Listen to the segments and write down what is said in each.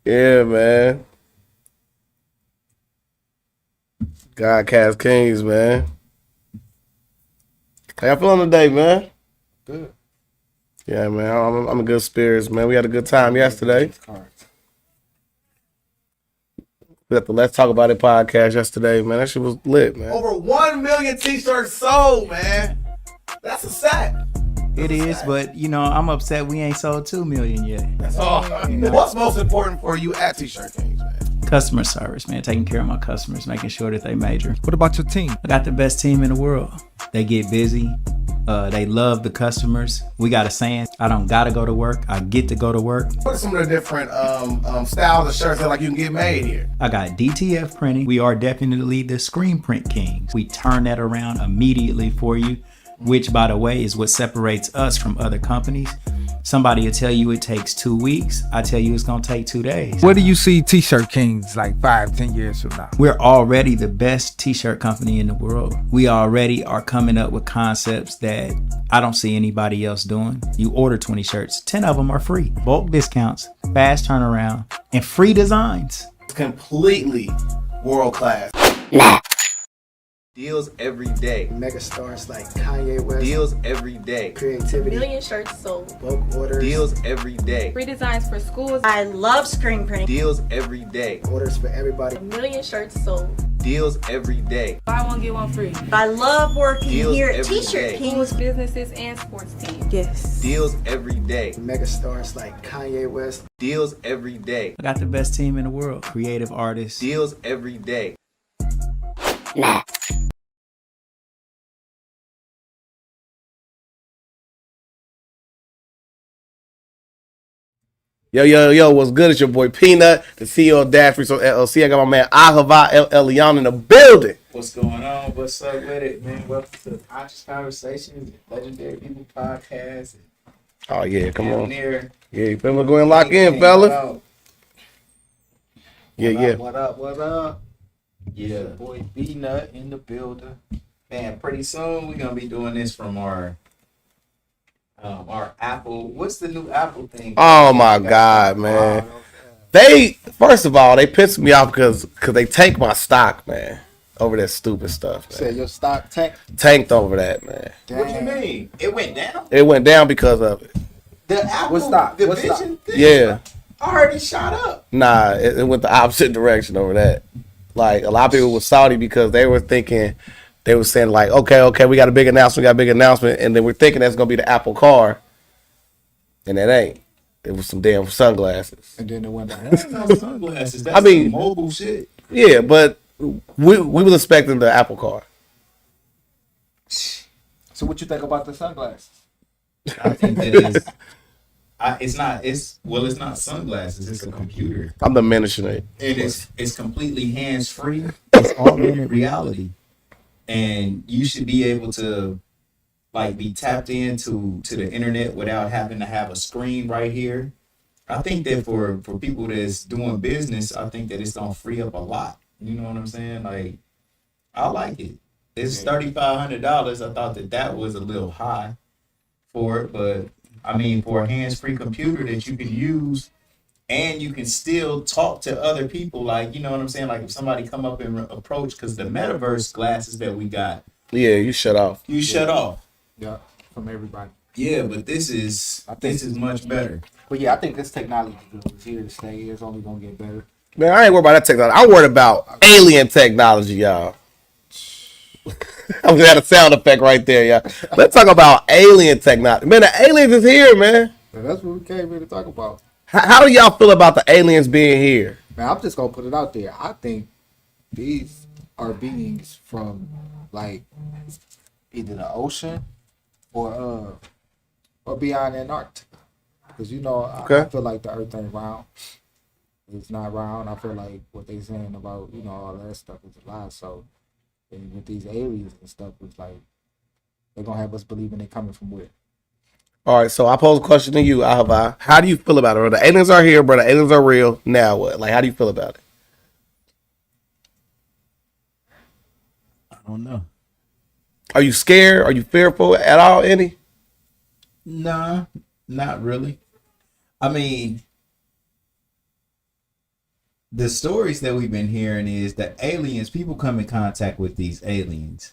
Yeah, man. God cast kings, man. How y'all feeling today, man? Good. Yeah, man. I'm in good spirits, man. We had a good time yesterday. We had the Let's Talk About It podcast yesterday, man. That shit was lit, man. Over 1 million t-shirts sold, man. That's a sack. It is, but I'm upset we ain't sold 2 million yet. That's all. What's most important for you at T-Shirt Kings, man? Customer service, man. Taking care of my customers, making sure that they major. What about your team? I got the best team in the world. They get busy. They love the customers. We got a saying, I don't gotta go to work, I get to go to work. What are some of the different styles of shirts that like you can get made here? I got DTF printing. We are definitely the screen print kings. We turn that around immediately for you, which by the way is what separates us from other companies. Somebody will tell you it takes 2 weeks. I tell you it's gonna take 2 days. Where do you see T-Shirt Kings like 5-10 years from now? We're already the best t-shirt company in the world. We already are coming up with concepts that I don't see anybody else doing. You order 20 shirts, 10 of them are free. Bulk discounts, fast turnaround, and free designs. Completely world class. Deals every day. Mega stars like Kanye West. Deals every day. Creativity. Million shirts sold. Bulk orders. Deals every day. Free designs for schools. I love screen printing. Deals every day. Orders for everybody. A million shirts sold. Deals every day. Buy one, get one free. I love working Deals here at every T-Shirt day. Kings. Businesses and sports teams. Yes. Deals every day. Mega stars like Kanye West. Deals every day. I got the best team in the world. Creative artists. Deals every day. Yo, what's good? It's your boy Peanut, the CEO of Dash Resource LLC. I got my man Ahava El Elyon in the building. What's going on? What's up with it, man? Welcome to the Conscious Conversations, Legendary People Podcast. Oh, yeah, come on. Near, Yeah, you feel me? Go and lock in, fella. Yeah. What up? Yeah, boy B-Nut in the building. Man, pretty soon we're going to be doing this from our Apple. What's the new Apple thing? Oh, my God, man. First of all, they pissed me off because they take my stock, man, over that stupid stuff, man. Said your stock Tanked over that, man. What do you mean? It went down? It went down because of it. The Apple What stock? division thing? Yeah. Already shot up. Nah, it went the opposite direction over that. Like, a lot of people were salty because they were thinking, they were saying, like, okay, we got a big announcement, and then we're thinking that's going to be the Apple car, and it ain't. It was some damn sunglasses. and then it went down. That's not sunglasses. That's I mean- some mobile shit. Yeah, but we was expecting the Apple car. So what you think about the sunglasses? I think that it's not sunglasses. It's a computer, I'm diminishing it. and it's completely hands free. It's augmented reality, and you should be able to like be tapped into the internet without having to have a screen right here. I think that for people that's doing business, I think that it's gonna free up a lot. You know what I'm saying? Like, I like it. It's $3,500. I thought that was a little high for it, but I mean, for a hands-free computer that you can use and you can still talk to other people, like, you know what I'm saying? Like, if somebody come up and approach, because the metaverse glasses that we got, Yeah, you shut off. you shut off. Yeah, from everybody. Yeah, but this is much better. But yeah, I think this technology is here to stay. It's only gonna get better. Man, I ain't worried about that technology. I'm worried about alien technology, y'all. I'm gonna have a sound effect right there, y'all. Let's talk about alien technology. Man, the aliens is here, man. And that's what we came here to talk about. How do y'all feel about the aliens being here? Man, I'm just gonna put it out there. I think these are beings from like either the ocean or beyond Antarctica. Because I Okay. feel like the Earth ain't round. It's not round. I feel like what they saying about all that stuff is a lie. So and with these aliens and stuff, it's like they're gonna have us believing they coming from where. All right, so I pose a question to you, Ahava. How do you feel about it? Bro? The aliens are here, bro. The aliens are real. Now what? Like, how do you feel about it? I don't know. Are you scared? Are you fearful at all? Any? Nah, not really. I mean, the stories that we've been hearing is that aliens, people come in contact with these aliens,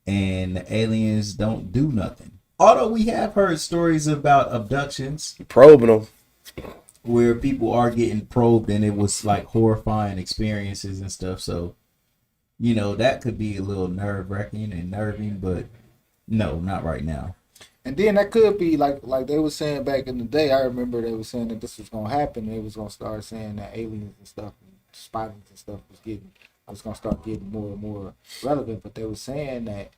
and the aliens don't do nothing. Although we have heard stories about abductions Probing them. where people are getting probed, and it was like horrifying experiences and stuff. So, that could be a little nerve-wracking and nerving, but no, not right now. And then that could be like they were saying back in the day. I remember they were saying that this was gonna happen. They was gonna start saying that aliens and stuff, and spottings and stuff was gonna start getting more and more relevant. But they were saying that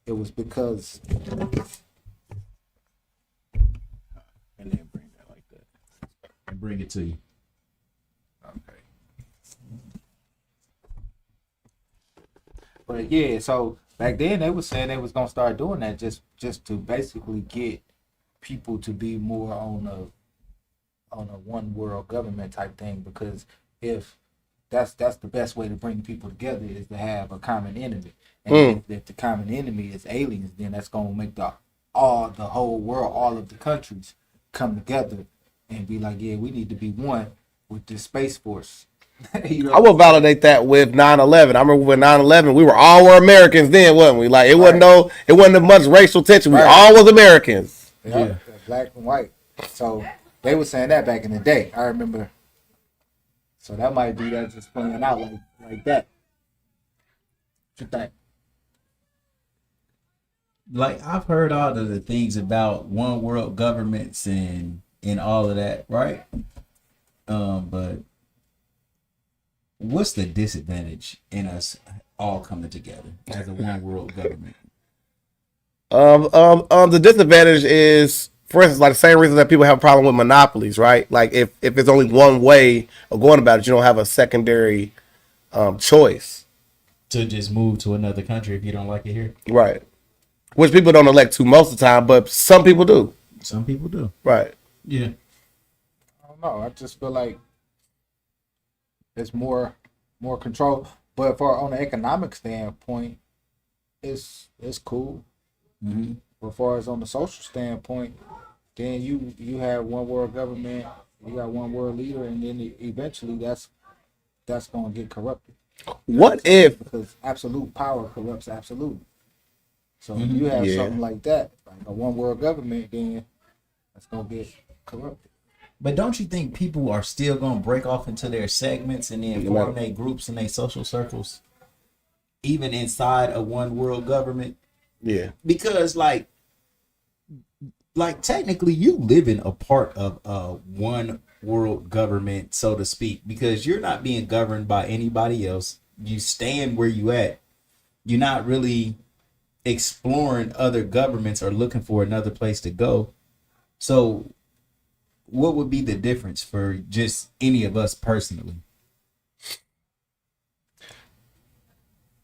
it was because And then bring that like that. And bring it to you. okay. But yeah, so back then they were saying they was gonna start doing that just to basically get people to be more on a one world government type thing, because if that's the best way to bring people together is to have a common enemy. And if the common enemy is aliens, then that's gonna make the whole world, all of the countries come together and be like, yeah, we need to be one with this space force. I will validate that with 9/11. I remember with 9/11, we were Americans then, wasn't we? Like it wasn't much racial tension. We all was Americans. Yeah, black and white. So they were saying that back in the day. I remember. So that might be that just playing out like that. What you think? Like I've heard all of the things about one world governments and all of that, right? But what's the disadvantage in us all coming together as a one world government? The disadvantage is, for instance, like the same reason that people have a problem with monopolies, right? Like if it's only one way of going about it, you don't have a secondary choice. To just move to another country if you don't like it here? Right. Which people don't elect to most of the time, but some people do. Some people do. Right. Yeah. I don't know. I just feel like it's more control. But on an economic standpoint, it's cool. Mm-hmm. But as far as on the social standpoint, then you have one world government, you got one world leader, and then eventually that's gonna get corrupted. What if Because absolute power corrupts absolute. So if you have something like that, like a one world government, then that's gonna get corrupted. But don't you think people are still going to break off into their segments and then form their groups and their social circles, even inside a one world government? Yeah. Because like technically you live in a part of a one world government, so to speak, because you're not being governed by anybody else. You stand where you at. You're not really exploring other governments or looking for another place to go. So what would be the difference for just any of us personally?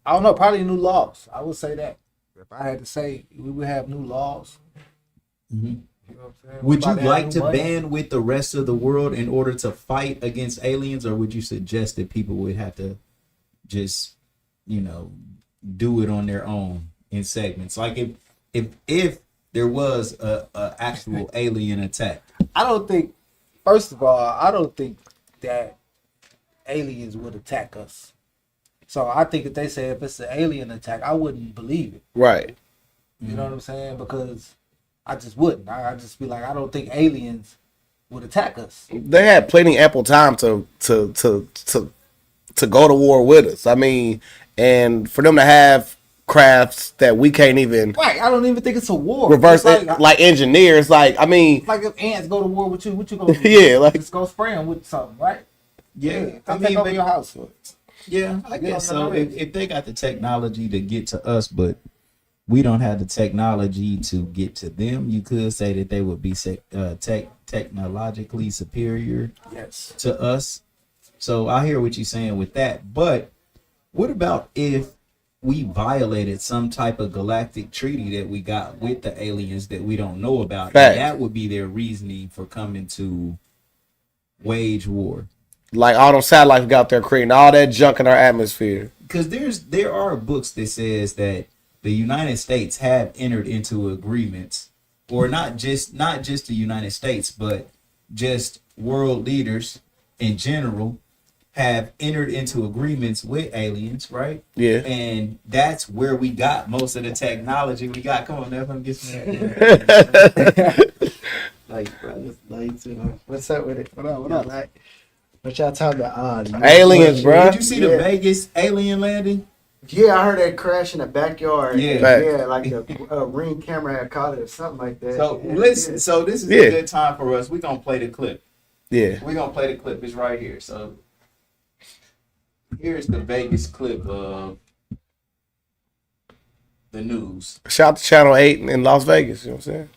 I don't know, probably new laws. I would say that. If I had to say, we would have new laws. Mm-hmm. You know what I'm saying? Would you Everybody have like new to money. ban with the rest of the world in order to fight against aliens, or would you suggest that people would have to just, do it on their own in segments? Like if there was a actual alien attack. First of all, I don't think that aliens would attack us. So I think if they say if it's an alien attack, I wouldn't believe it. right? You know what I'm saying? Because I just wouldn't. I just be like, I don't think aliens would attack us. They had plenty ample time to go to war with us. I mean, and for them to have crafts that we can't even Right. I don't even think it's a war. reverse It's it, like engineers. Like, I mean, like if ants go to war with you, what you gonna do? Yeah, like- just go spray them with something, right? Yeah, I take over your house. Yeah, I Get guess on the so. ridge. If they got the technology to get to us, but we don't have the technology to get to them, you could say that they would be technologically superior Yes. to us. So I hear what you're saying with that. But what about if we violated some type of galactic treaty that we got with the aliens that we don't know about? Facts. And that would be their reasoning for coming to wage war. like all those satellites we got out there creating all that junk in our atmosphere. Because there are books that says that the United States have entered into agreements, or not just the United States, but just world leaders in general have entered into agreements with aliens, right? Yeah. And that's where we got most of the technology we got. Come on, Nevin, get some. Like, brothers, like, you know, what's up with it? What up? What up? Like, what y'all talking about? Aliens, bruh. Did you see the Vegas alien landing? Yeah, I heard that crash in the backyard. Yeah. Yeah, like a ring camera had caught it or something like that. So Yeah, listen, yeah. so this is Yeah. a good time for us. We're gonna play the clip. Yeah. We're gonna play the clip. It's right here. So here's the Vegas clip of the news. Shout out to Channel 8 in Las Vegas. You know what I'm saying?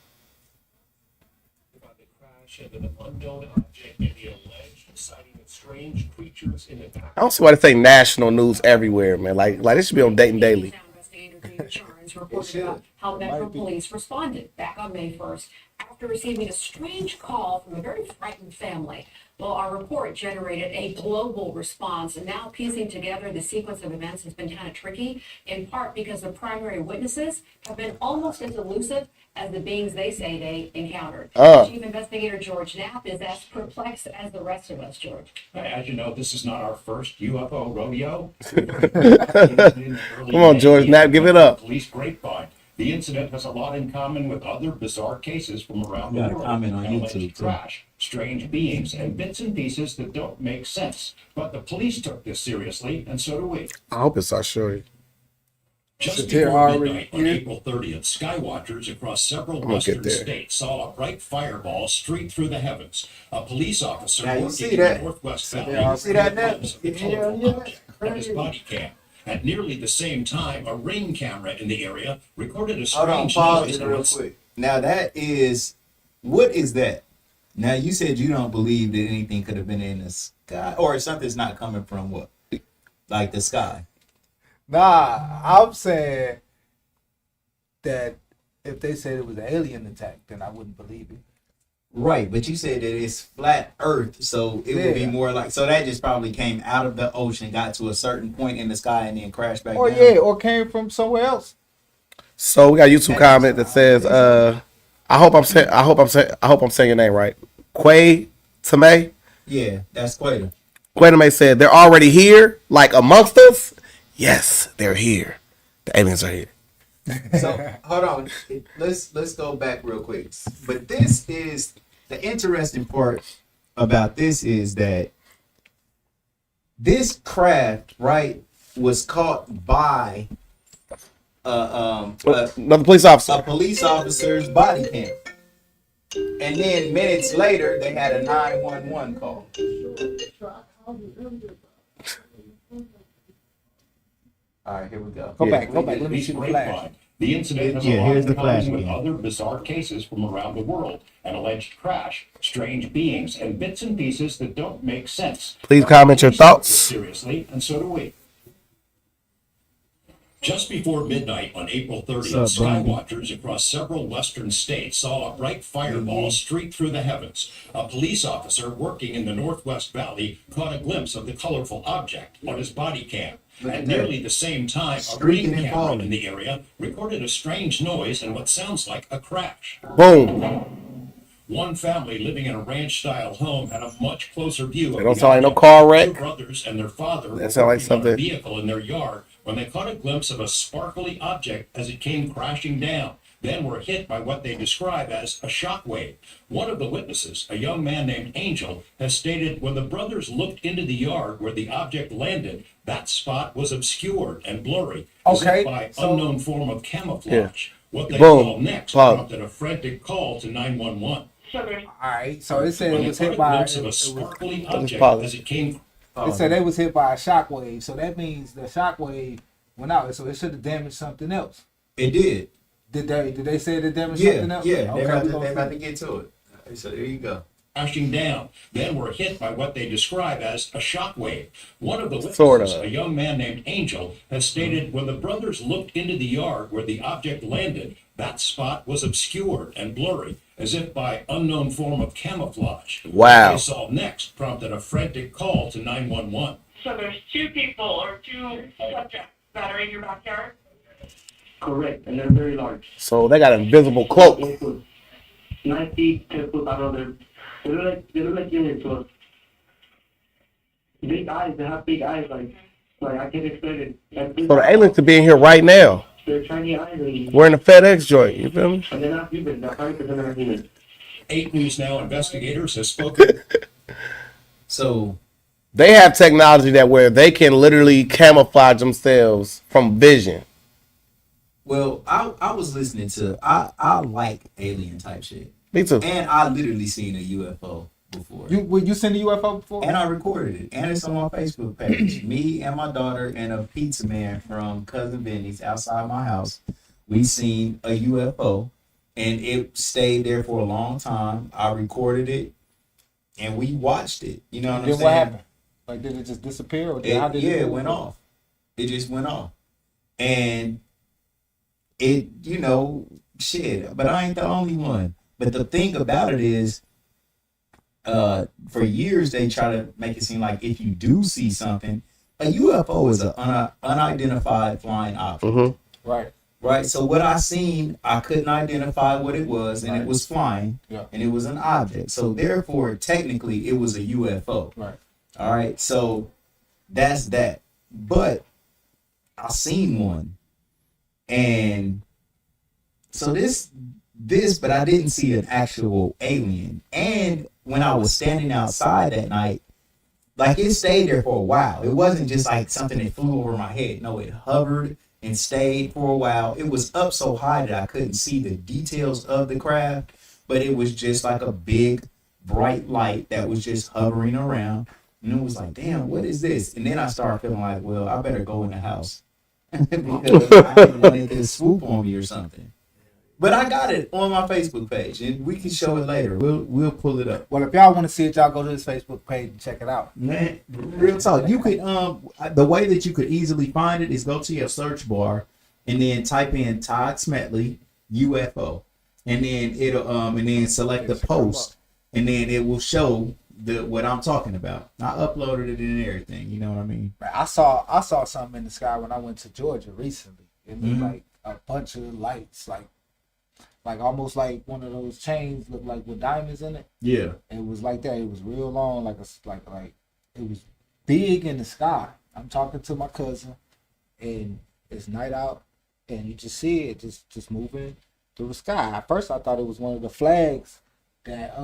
About the crash of an unknown object and the alleged sighting of strange creatures in the I don't see why they say national news everywhere, man. Like this should be on Dayton Daily. Reported about how Metro Police responded back on May 1st after receiving a strange call from a very frightened family. Well, our report generated a global response, and now piecing together the sequence of events has been kind of tricky, in part because the primary witnesses have been almost as elusive as the beings they say they encountered. Chief Investigator George Knapp is as perplexed as the rest of us, George. As you know, this is not our first UFO rodeo. Come on, George Knapp, give it up. Police grapevine. The incident has a lot in common with other bizarre cases from around the Got a world. comment on An alleged YouTube, too. crash, strange beings, and bits and pieces that don't make sense. But the police took this seriously, and so do we. I hope it's our story. Just They're before already midnight on here. April 30th, skywatchers across several gonna get western there. states saw a bright fireball streak through the heavens. A police officer Now you working see in that. the Northwest Valley you see that now? glimpsed the colorful object on his body cam. At nearly the same time, a ring camera in the area recorded a Hold on, strange pause noise. it real quick. Now that is, what is that? Now you said you don't believe that anything could have been in the sky, or something's not coming from what, like the sky. Nah, I'm saying that if they said it was an alien attack, then I wouldn't believe it. Right, but you said that it's flat Earth, so it would be Yeah. more like, so that just probably came out of the ocean, got to a certain point in the sky, and then crashed back Or down. yeah, or came from somewhere else. So we got a YouTube comment that says, I hope I'm saying your name right. Quay Tame. Yeah, that's Quater. Quay Tame said, they're already here, like amongst us. Yes, they're here. The aliens are here. So hold on, let's go back real quick. But this is the interesting part about this is that this craft, right, was caught by Another police officer. a police officer's body cam, and then minutes later they had a 911 call. All right, here we go. Go Yeah. back. Let me Police see the flash. grapevine. The incident has Yeah, a lot here's in the flash common with again. other bizarre cases from around the world. An alleged crash, strange beings, and bits and pieces that don't make sense. Please comment your Police took thoughts. this seriously, and so do we. Just before midnight on April 30th, skywatchers across several western states saw a bright fireball streak through the heavens. A police officer working in the Northwest Valley caught a glimpse of the colorful object on his body cam. At nearly the same time, a Streaking ring and camera falling. in the area recorded a strange noise and what sounds like a crash. Boom. One family living in a ranch-style home had a much closer view. They of don't the sound like no object. car Two wreck. brothers and their father That sound like working on a something- vehicle in their yard when they caught a glimpse of a sparkly object as it came crashing down. Then were hit by what they describe as a shockwave. One of the witnesses, a young man named Angel, has stated when the brothers looked into the yard where the object landed, that spot was obscured and blurry, as Okay, if by so- unknown form of camouflage. What they Boom. saw next Pause. prompted a frantic call to 911. All right, so it said When it they was caught a hit by. glimpse of a It was, sparkly Just object pause. as it came. it said they was hit by a shockwave, so that means the shockwave went out. So it should have damaged something else. It did. Did they say it damaged Yeah, something else? yeah. Okay, They're we gonna about to see. get to it. So there you go. Crashing down, then were hit by what they describe as a shockwave. One of the witnesses, Sort of. a young man named Angel, has stated when the brothers looked into the yard where the object landed, that spot was obscured and blurry, as if by unknown form of camouflage. Wow. What they saw next prompted a frantic call to 911. So there's two people or two subjects that are in your backyard? Correct, and they're very large. So they got invisible cloak. 9 feet, 10 foot, I don't know. They look like aliens to us. big eyes. They have big eyes. Like I can explain it. Like, So the aliens could be in here right now. they're tiny eyes. And We're in the FedEx joint. You feel me? they're not human. They're 100% not human. 8 News Now investigators have spoken. So They have technology that where they can literally camouflage themselves from vision. well, I was listening to I like alien type shit. Me too. And I literally seen a UFO before. You seen the UFO before? And I recorded it. And it's on my Facebook page. Me and my daughter and a pizza man from Cousin Benny's outside my house. We seen a UFO. And it stayed there for a long time. I recorded it. And we watched it. You know what I'm Then saying? what happened? Like, did it just disappear? Or how did it went off. It just went off. And it, you know, shit. But I ain't the only one. But the thing about it is, for years they try to make it seem like if you do see something, a UFO is an unidentified flying object. Mm-hmm. Right. Right. So what I seen, I couldn't identify what it was, and it was flying, and it was an object. So therefore, technically, it was a UFO. Right. All right. So that's that. But I seen one, and so this, but I didn't see an actual alien. And when I was standing outside that night, like it stayed there for a while. It wasn't just like something that flew over my head. No, it hovered and stayed for a while. It was up so high that I couldn't see the details of the craft, but it was just like a big bright light that was just hovering around. And it was like, damn, what is this? And then I started feeling like, well, I better go in the house because I didn't want it to swoop on me or something. But I got it on my Facebook page, and we can show it later. We'll pull it up. Well, if y'all want to see it, y'all go to his Facebook page and check it out. Man, real talk. You could the way that you could easily find it is go to your search bar and then type in Todd Smetley UFO, and then it'll and then select the post, and then it will show what I'm talking about. I uploaded it and everything. You know what I mean? I saw something in the sky when I went to Georgia recently. It looked like a bunch of lights, like almost like one of those chains looked like with diamonds in it. Yeah. It was like that. It was real long, like it was big in the sky. I'm talking to my cousin, and it's night out, and you just see it just moving through the sky. At first, I thought it was one of the flags that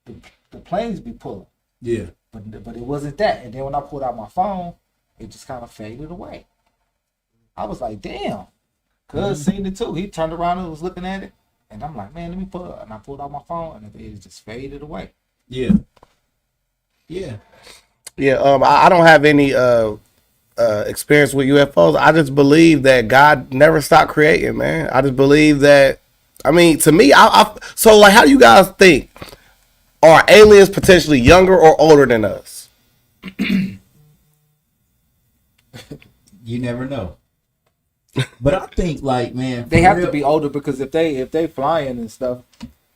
the planes be pulling. Yeah. But it wasn't that. And then when I pulled out my phone, it just kind of faded away. I was like, damn. Cuz seen it too. He turned around and was looking at it. And I'm like, man, let me pull it. And I pulled out my phone and it just faded away. Yeah. Yeah. Yeah. I don't have any experience with UFOs. I just believe that God never stopped creating, man. I just believe that. I mean, to me, so like, how do you guys think? Are aliens potentially younger or older than us? You never know. But I think, like, man, they have to be older because if they flying and stuff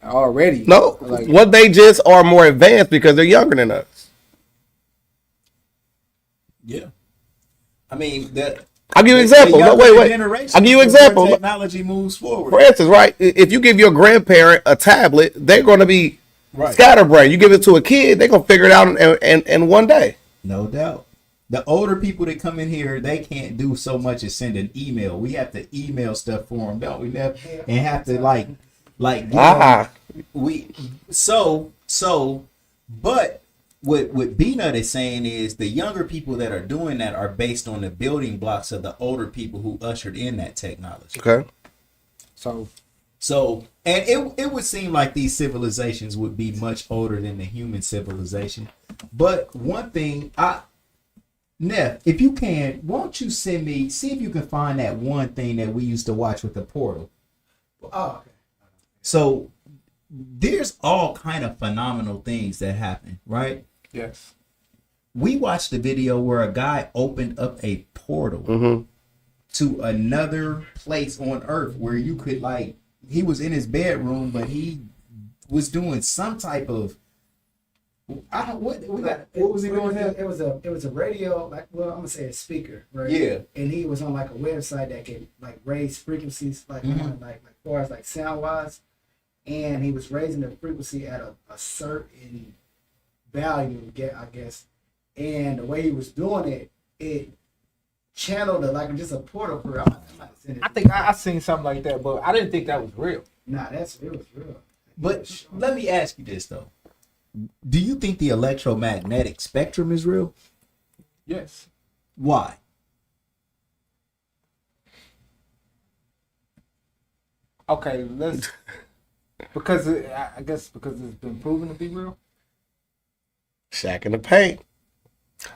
already. No, like, what they just are more advanced because they're younger than us. Yeah. I mean, that. I'll give you an example. No, wait. I'll give you an example. Technology moves forward. For instance, right? If you give your grandparent a tablet, they're going to be scatterbrained. You give it to a kid, they're going to figure it out in one day. No doubt. The older people that come in here, they can't do so much as send an email. We have to email stuff for them, don't we? And have to like but what B-Nut is saying is the younger people that are doing that are based on the building blocks of the older people who ushered in that technology. Okay. So and it would seem like these civilizations would be much older than the human civilization. But one thing Neff, if you can, won't you see if you can find that one thing that we used to watch with the portal? Oh, okay. So there's all kind of phenomenal things that happen, right? Yes. We watched the video where a guy opened up a portal to another place on Earth where you could he was in his bedroom, but he was doing some type of what was he doing there? It was a radio, I'm gonna say a speaker, right? Yeah. And he was on like a website that could like raise frequencies like far as like sound wise, and he was raising the frequency at a certain value, I guess, and the way he was doing it, it channeled it like just a portal for. I think I seen something like that, but I didn't think that was real. Nah, it was real. But let me ask you this though: do you think the electromagnetic spectrum is real? Yes. Why? Okay, let's I guess because it's been proven to be real. Shack in the paint.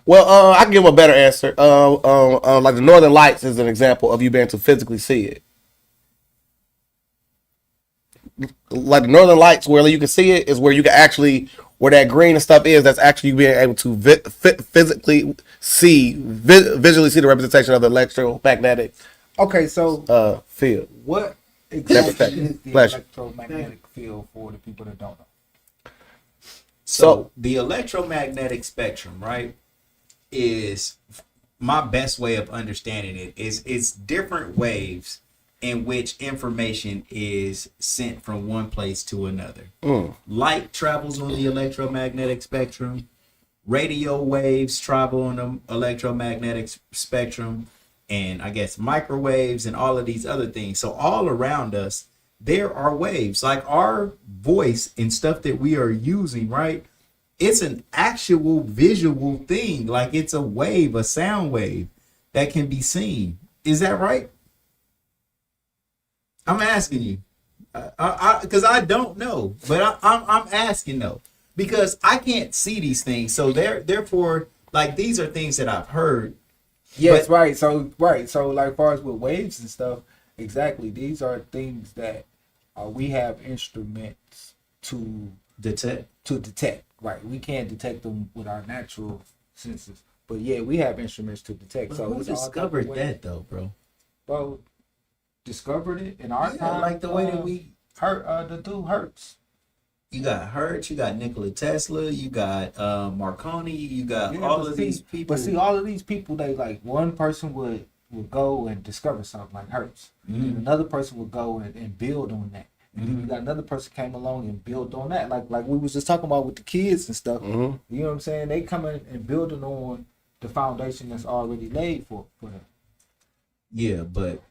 Well, I can give a better answer. Like the Northern Lights is an example of you being able to physically see it. Like the Northern Lights, where you can see it, is where you can actually, where that green and stuff is, that's actually you being able to physically see, visually see the representation of the electromagnetic. Okay, so field. What exactly is the Pleasure. electromagnetic field for the people that don't know? So the electromagnetic spectrum, right, is my best way of understanding it is it's different waves in which information is sent from one place to another. Light travels on the electromagnetic spectrum. Radio waves travel on the electromagnetic spectrum. And I guess microwaves and all of these other things. So all around us, there are waves. Like our voice and stuff that we are using, right? It's an actual visual thing. Like it's a wave, a sound wave that can be seen. Is that right? I'm asking you. Because I don't know. But I'm asking though. Because I can't see these things. So therefore, like these are things that I've heard. Yes, right. So like far as with waves and stuff, exactly. These are things that we have instruments to detect. Right. We can't detect them with our natural senses. But yeah, we have instruments to detect. But so who discovered that though, bro? Bro, discovered it in our time. Like the way that we the dude Hertz. You got Hertz, you got Nikola Tesla, you got Marconi, you got all of these people. But see, all of these people, they like one person would go and discover something like Hertz, and another person would go and build on that, and then you got another person came along and built on that, like we was just talking about with the kids and stuff. You know what I'm saying? They come in and building on the foundation that's already laid for them. Yeah, but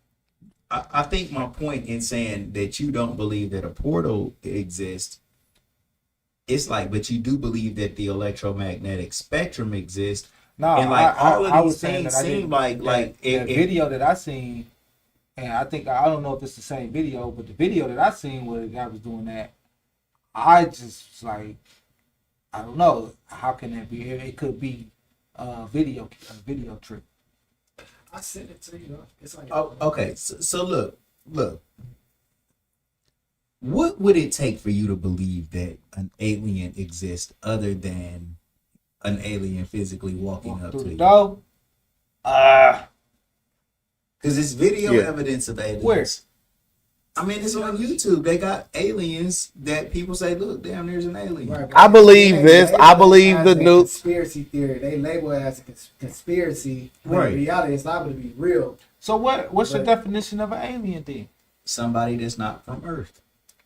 I think my point in saying that you don't believe that a portal exists. It's like, but you do believe that the electromagnetic spectrum exists. No, and like all of these saying things that seem like the video that I seen, and I think I don't know if it's the same video, but the video that I seen where the guy was doing that, I just like, I don't know, how can that be? It could be a video trick. I sent it to you. Though. It's like okay. So look. What would it take for you to believe that an alien exists other than an alien physically walking up to you? Because it's video evidence of aliens. Where? I mean, it's on YouTube. They got aliens that people say, look, damn, there's an alien. Right, I believe this. I believe the new conspiracy theory. They label it as a conspiracy. Right. In reality, it's liable to be real. So what's your definition of an alien then? Somebody that's not from Earth.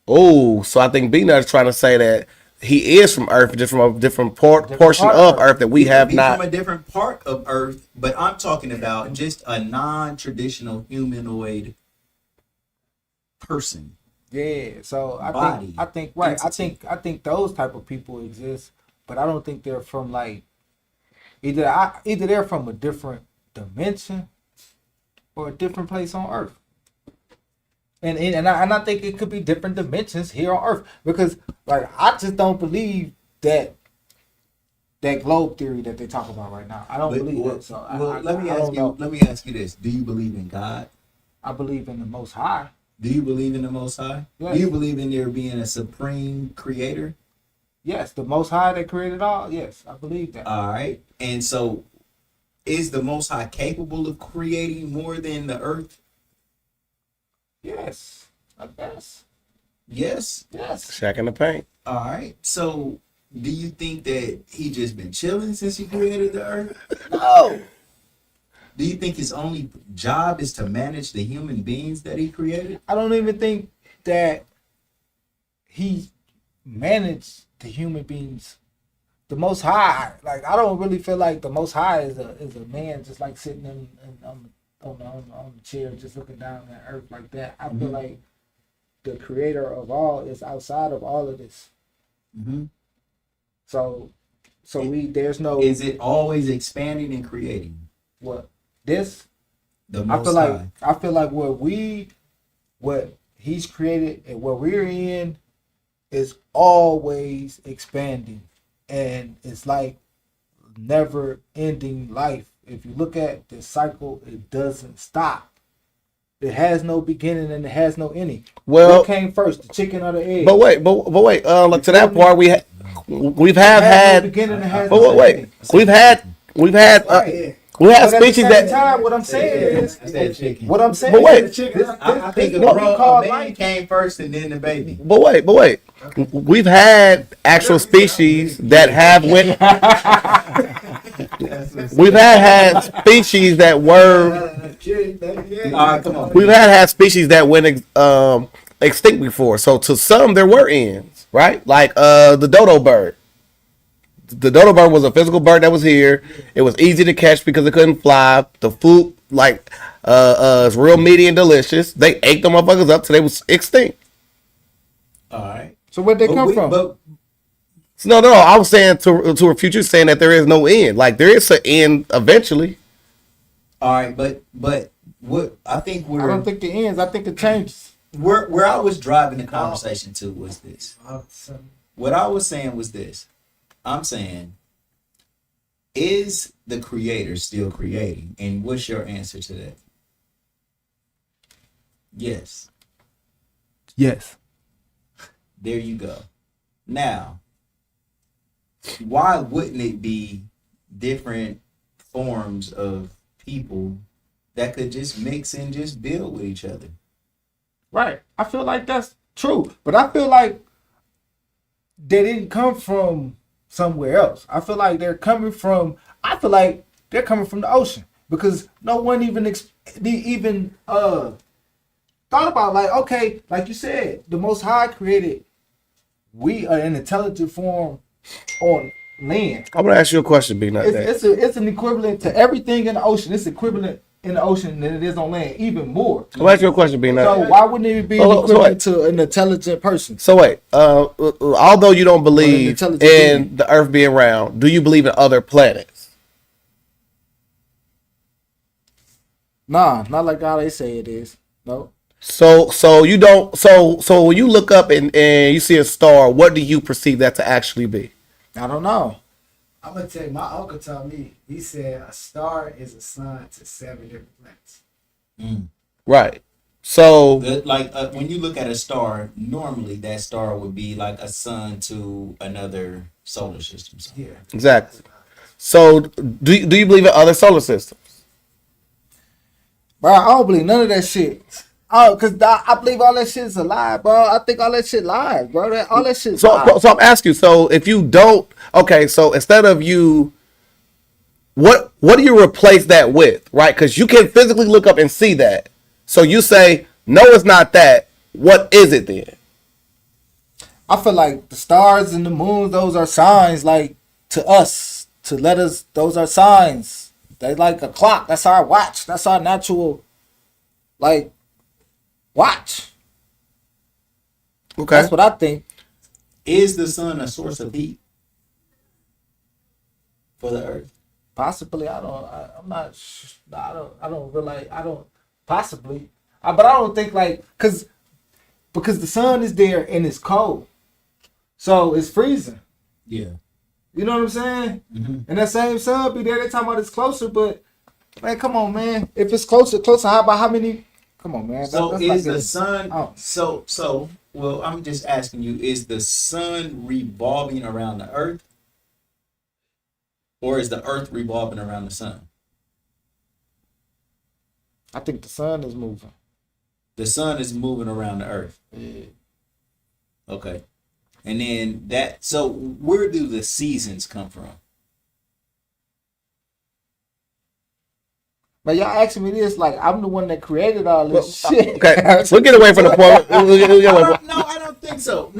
Oh, so I think B-Nut is trying to say that he is from Earth, just from a different portion of Earth that we have not. From a different part of Earth, but I'm talking about just a non-traditional humanoid person. Yeah, so Body. I think those type of people exist, but I don't think they're from like either they're from a different dimension or a different place on Earth. And I think it could be different dimensions here on Earth, because like I just don't believe that globe theory that they talk about right now. I don't believe it. So let me ask you this: do you believe in God? I believe in the Most High. Do you believe in the Most High? Yes. Do you believe in there being a supreme creator? Yes, the Most High that created all. Yes, I believe that. All right, and so is the Most High capable of creating more than the Earth? Yes, I guess. Yes. Shack in the paint. All right. So, do you think that he just been chilling since he created the Earth? No. Do you think his only job is to manage the human beings that he created? I don't even think that he managed the human beings the Most High, like I don't really feel like the Most High is a man just like sitting on the chair just looking down at earth like that. I feel like the creator of all is outside of all of this. So there's no. Is it always expanding and creating? What this? The I Most feel High. like what he's created and what we're in is always expanding, and it's like never ending life. If you look at the cycle, it doesn't stop. It has no beginning and it has no ending. Well, what came first, the chicken or the egg? But wait, look, to that part, we've had. No beginning and has But no wait, ending. we've had But at the species same that. time, what I'm saying is, what I'm saying But wait. is, I think a what we call man life. came first and then the baby. But wait, we've had actual species that have went. We've had species that were. Come on. We've had species that went extinct before. So to some, there were ends, right? Like the dodo bird. The dodo bird was a physical bird that was here. It was easy to catch because it couldn't fly. The food, is real meaty and delicious. They ate the motherfuckers up till they was extinct. All right. So where'd they come from? But No. I was saying to refute you, saying that there is no end. Like there is an end eventually. all right, but what I think I don't think it ends. I think it changes. where I was driving the conversation to was this. What I was saying was this. I'm saying, is the creator still creating? And what's your answer to that? Yes. Yes. There you go. Now, why wouldn't it be different forms of people that could just mix and just build with each other? Right. I feel like that's true. But I feel like they didn't come from somewhere else. I feel like they're coming from the ocean, because no one even thought about, like, okay, like you said, the Most High created we are an intelligent form on land. I'm gonna ask you a question, B. It's an equivalent to everything in the ocean. It's equivalent in the ocean than it is on land, even more. I'm gonna ask you a question, B. So why wouldn't it be equivalent to an intelligent person? So wait, although you don't believe intelligent in being. the Earth being round, do you believe in other planets? Nah, not like how they say it is. No. So you don't. So when you look up and you see a star, what do you perceive that to actually be? I don't know. I'm gonna tell you, my uncle told me, he said a star is a sun to 7 different planets. Right. So When you look at a star, normally that star would be like a sun to another solar system. So. Yeah. exactly. So do you believe in other solar systems? Bro, I don't believe none of that shit. Oh, cause I believe all that shit is a lie, bro. I think all that shit lies, bro. All that shit. So I'm asking you. So if you don't, okay. So instead of you, what do you replace that with, right? Because you can physically look up and see that. So you say no, it's not that. What is it then? I feel like the stars and the moons, those are signs, like, to us, to let us. Those are signs. They like a clock. That's our watch. That's our natural, like, watch. Okay. That's what I think. Is the sun a source of heat for the earth? Possibly. I'm not. I don't realize. I don't. Possibly. But I don't think, like, because the sun is there and it's cold, so it's freezing. Yeah. You know what I'm saying? Mm-hmm. And that same sun be there. They talking about it's closer, but man, come on, man. If it's closer, how about how many? Come on, man. So That's is like the sun? Well, I'm just asking you: is the sun revolving around the earth, or is the earth revolving around the sun? I think the sun is moving. The sun is moving around the earth. Yeah. Okay. And then so where do the seasons come from? But y'all asking me this like I'm the one that created all this shit. Okay, we'll get away from the point. We'll get away from- No, I don't think so.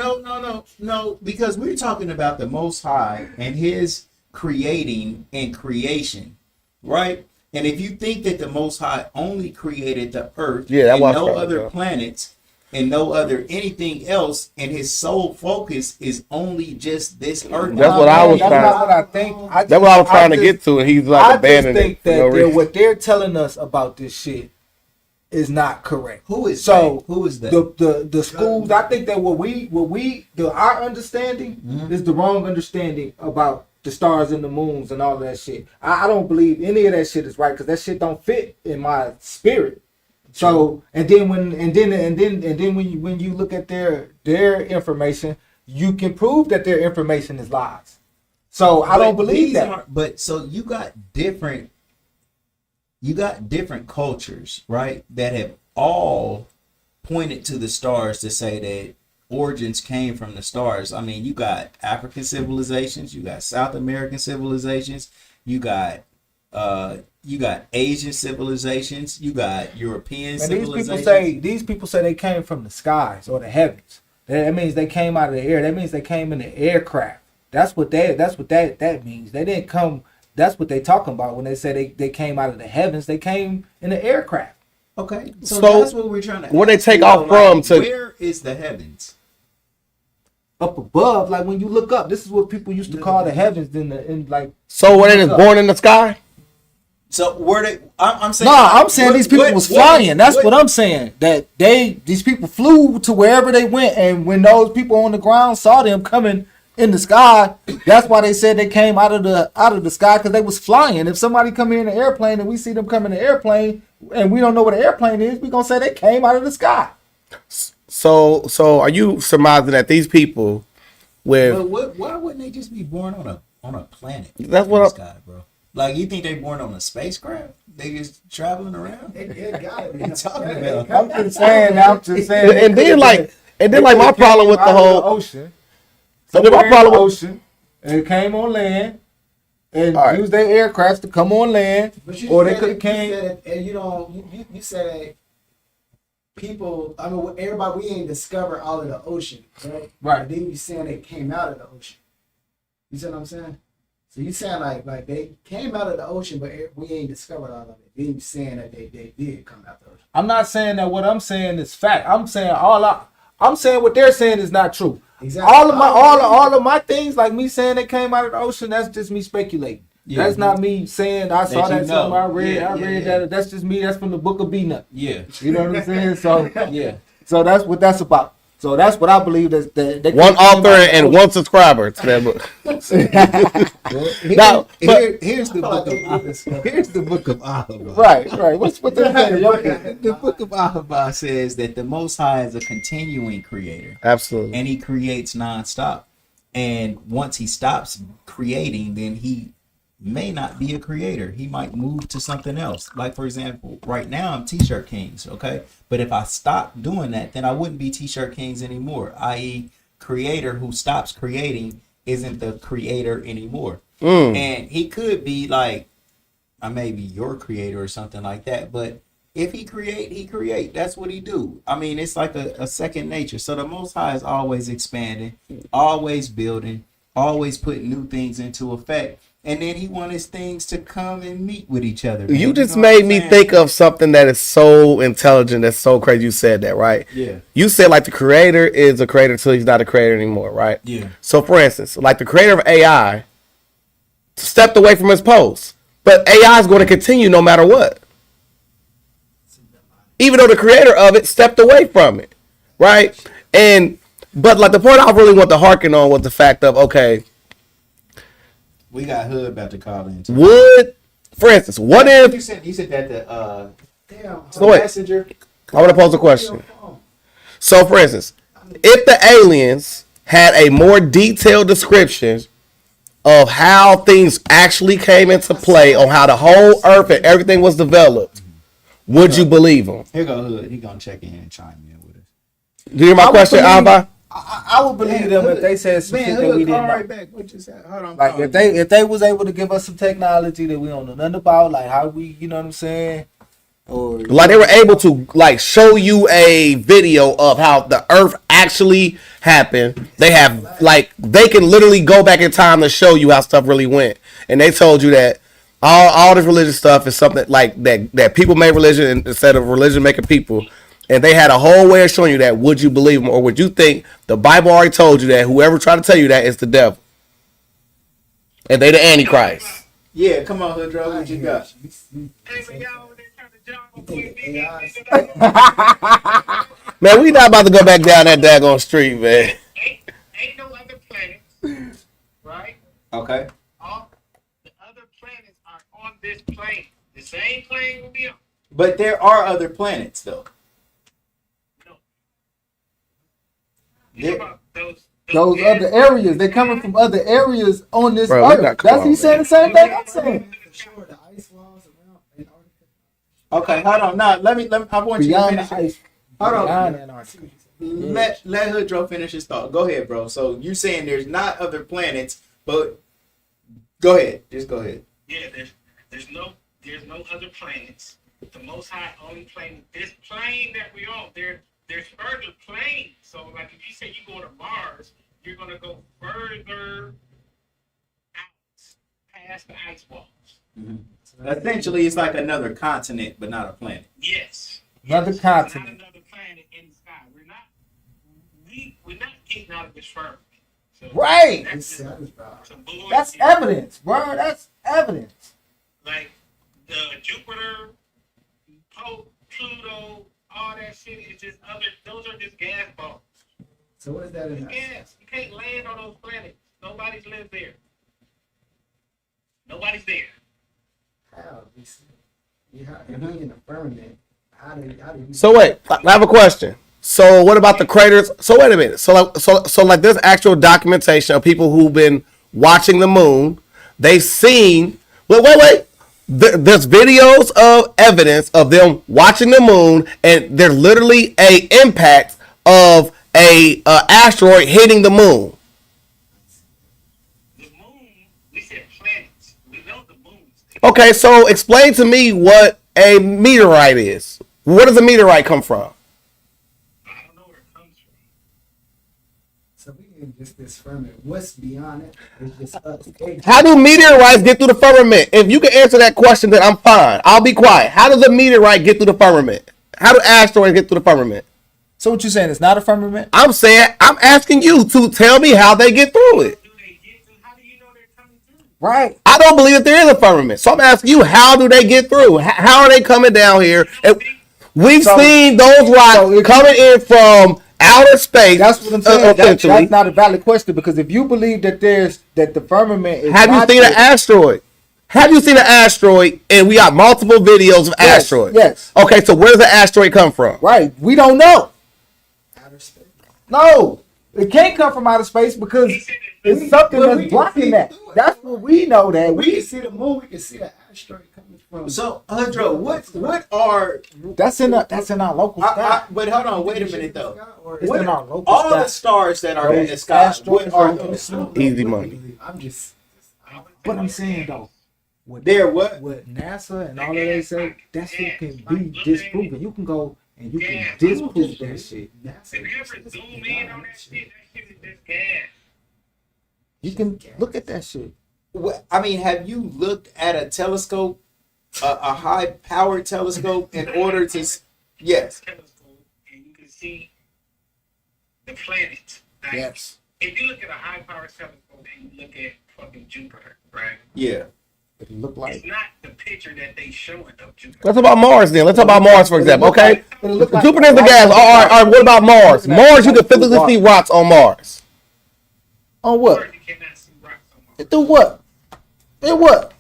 No, because we're talking about the Most High and His creating and creation, right? And if you think that the Most High only created the earth Yeah, that and was no probably other so. planets and no other anything else, and His sole focus is only just this earth. That's what I was That's trying. not what I think. That's what I was trying to get to, and he's like I just abandoning think it. For that no reason. what they're telling us about this shit is not correct. Who is So that? Who is that? the schools. I think that our understanding is the wrong understanding about the stars and the moons and all of that shit. I don't believe any of that shit is right because that shit don't fit in my spirit. So and then when you look at their information, you can prove that their information is lies. So I don't believe that. But so you got different cultures, right? That have all pointed to the stars to say that origins came from the stars. I mean, you got African civilizations, you got South American civilizations, you got Asian civilizations, you got European And civilizations. these people say they came from the skies or the heavens. That means they came out of the air. That means they came in the aircraft. That's what that means. They didn't come. That's what they talking about when they say they came out of the heavens. They came in the aircraft. Okay, so So, that's what we're trying to. where they ask take you, off from to- where is the heavens? Up above, like when you look up, this is what people used to call the heavens. So were they just born in the sky? So where they? I'm saying. I'm saying these people was flying. That's what I'm saying. That these people flew to wherever they went, and when those people on the ground saw them coming in the sky, that's why they said they came out of the sky because they was flying. If somebody come in an airplane and we see them come in the airplane and we don't know what an airplane is, we gonna say they came out of the sky. So are you surmising that these people with Why wouldn't they just be born on a planet? That's what in the I'm- sky, bro. Like you think they born on a spacecraft? They just traveling around? It gotta be. What are you talking about? I'm just saying. and then my problem with the whole ocean. So then my problem with ocean and came on land and All used their aircrafts to come on land, But you or they said could it- have came. You said it, and you said that people. I mean, everybody. We ain't discovered all of the ocean, right? Right. And then you saying they came out of the ocean. You see what I'm saying? So you saying like they came out of the ocean, but we ain't discovered all of it. Then you saying that they did come out the ocean. I'm not saying that what I'm saying is fact. I'm saying I'm saying what they're saying is not true. Exactly. All of my things, like me saying they came out of the ocean, that's just me speculating. Yeah. That's not me saying I saw That you that something know. I read. Yeah, I read yeah. that. That's just me. That's from the book of B-Nut. Yeah. You know what I'm saying? So Yeah. so that's what that's about. So that's what I believe that they one came out author of the and ocean. one subscriber to that book. Now, Here's the book of here's the book of Ahava. Right. What's the The book of Ahava says that the Most High is a continuing creator, Absolutely. and He creates nonstop. And once He stops creating, then He may not be a creator. He might move to something else. Like for example, right now I'm T-shirt Kings, okay? But if I stop doing that, then I wouldn't be T-shirt Kings anymore. I.e., creator who stops creating isn't the creator anymore. And he could be like, I may be your creator or something like that, but if he create, he create. That's what he do. I mean, it's like a second nature. So the Most High is always expanding, always building, always putting new things into effect. And then he wants his things to come and meet with each other. You man. just know what made I'm me saying? think of something that is so intelligent, that's so crazy. You said that, right? Yeah. You said like the creator is a creator until he's not a creator anymore, right? Yeah. So for instance, like the creator of AI stepped away from his post, but AI is going to continue no matter what. Even though the creator of it stepped away from it, right? But like the point I really want to harken on was the fact of, okay, We got Hood about to call in. for instance, what if you said that the So wait. messenger? I want to pose a question. So, for instance, if the aliens had a more detailed description of how things actually came into play, on how the whole Earth and everything was developed, would you believe them? Here go Hood. He gonna check in and chime in with us. Do you hear my question, Alba? I would believe them if they said some shit that we didn't know. Right back. What you said? Hold on. Like if they was able to give us some technology that we don't know nothing about, like how we, you know what I'm saying, or Like they were able to like show you a video of how the Earth actually happened. They have like they can literally go back in time to show you how stuff really went, and they told you that all this religious stuff is something like that people made religion instead of religion making people. And they had a whole way of showing you that. Would you believe them or would you think the Bible already told you that whoever tried to tell you that is the devil? And they the Antichrist. Yeah, come on, Hoodro, what you got? Man, we not about to go back down that daggone street, man. Ain't no other planets, right? Okay. All the other planets are on this plane. The same plane will be on. But there are other planets, though. Think about those other areas. They're coming from other areas on this Bro, we earth. not- come That's on, he's saying man. the same thing I'm saying. The ice walls around Antarctica. Okay, hold on. Now, let me. I want you to Beyond finish. the ice. Hold on. Beyond Antarctica. Let Hoodro finish his thought. Go ahead, bro. So you're saying there's not other planets, but go ahead. Just go ahead. Yeah, there's no other planets. The Most High only plane. This plane that we on, there's further planes. So like if you say you go to Mars, you're gonna go further out past the ice walls. Essentially, it's like another continent, but not a planet. Yes. Another Yes. continent. Not another planet in the sky. We're not getting out of this firmament. So Right. That's some bullshit. That's evidence, bro. That's evidence. Like the Jupiter, Pluto, all that shit is just other. Those are just gas balls. So what is that in It's that? gas. You can't land on those planets. Nobody's lived there. Nobody's there. How? If we in the firmament, how do you? So wait, I have a question. So what about the craters? So wait a minute. So like there's actual documentation of people who've been watching the moon. They've seen. Wait. There's videos of evidence of them watching the moon, and there's literally a impact of a asteroid hitting the moon. The moon. We said planets. We know the moon. Okay, so explain to me what a meteorite is. Where does a meteorite come from? I don't know where it comes from. So we in just this firmament. What's beyond it? It's just us. How do meteorites get through the firmament? If you can answer that question, then I'm fine. I'll be quiet. How does a meteorite get through the firmament? How do asteroids get through the firmament? So what you saying? It's not a firmament? I'm asking you to tell me how they get through it. How do you know they're coming through? Right. I don't believe that there is a firmament. So I'm asking you, how do they get through? How are they coming down here? And we've seen those rocks coming in from outer space. That's what I'm saying. Essentially. That's not a valid question because if you believe that the firmament is Have you seen an asteroid? Have you seen an asteroid? And we got multiple videos of asteroids. Yes. Okay, so where does the asteroid come from? Right. We don't know. Outer space. No. It can't come from outer space because it's something that's blocking that. That's what we know that. We can see the moon. We can see the asteroid coming from. So, Hoodro, what are That's in our local sky. but hold on, wait a minute though. It's in our local All sky. the stars that are in the sky, what are those? Easy money. I'm just. What I'm saying though, They're what? what NASA and all of they say, that shit can be disproven. You can go and you can disprove that shit. If you ever zoom in on that shit is just gas. You can look at that shit. I mean, have you looked at a telescope, a high-powered telescope, in order to? Yes. Telescope and you can see the planet. Like, Yes. if you look at a high power telescope and you look at fucking Jupiter, right? Yeah. It look like. It's not the picture that they showing of Jupiter. Let's talk about Mars then. Let's talk about Mars, for example, okay? It look like Jupiter's the gas. All right, what about Mars? Mars, you can physically see rocks on Mars. On what? You cannot see rocks on Mars. Do what? In what?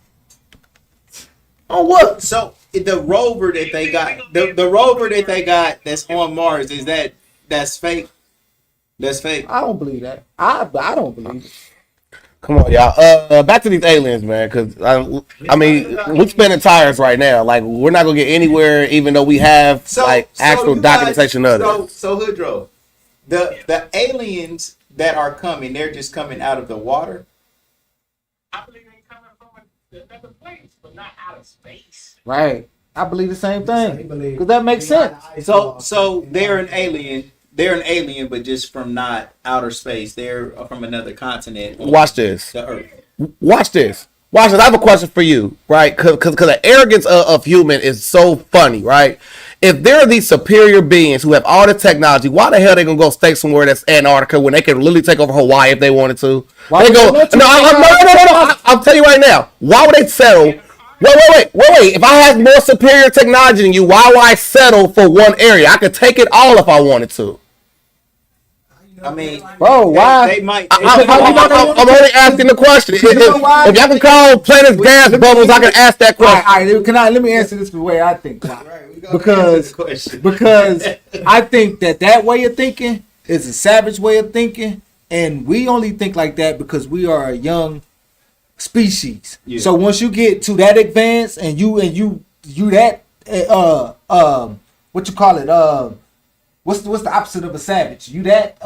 On what? So the rover that they got, the rover that they got that's on Mars, that's fake? That's fake. I don't believe that. I don't believe it. Come on, y'all. Back to these aliens, man. Because I mean, we're spinning tires right now. Like, we're not gonna get anywhere, even though we have actual you documentation guys, of it. So Hoodro, The aliens that are coming, they're just coming out of the water. I believe they coming from another place, but not out of space. Right. I believe the same thing. believe- Because that makes they got sense. the ice So wall. so they're an alien. They're an alien, but just from not outer space. They're from another continent. Watch this. The Earth. Watch this. Watch this. I have a question for you, right? Because the arrogance of human is so funny, right? If there are these superior beings who have all the technology, why the hell they gonna go stay somewhere that's Antarctica when they can literally take over Hawaii if they wanted to? Why They would go. they let you No, no. I'll tell you right now. Why would they settle? Wait. If I had more superior technology than you, why would I settle for one area? I could take it all if I wanted to. I mean, Bro, why? They might. I'm only asking the question. If know why? y'all can call planets gas bubbles, I can ask that All question. right, let me answer this the way I think. Because question. I think that way of thinking is a savage way of thinking, and we only think like that because we are a young species. Yeah. So once you get to that advance and you that what you call it, what's the opposite of a savage? You that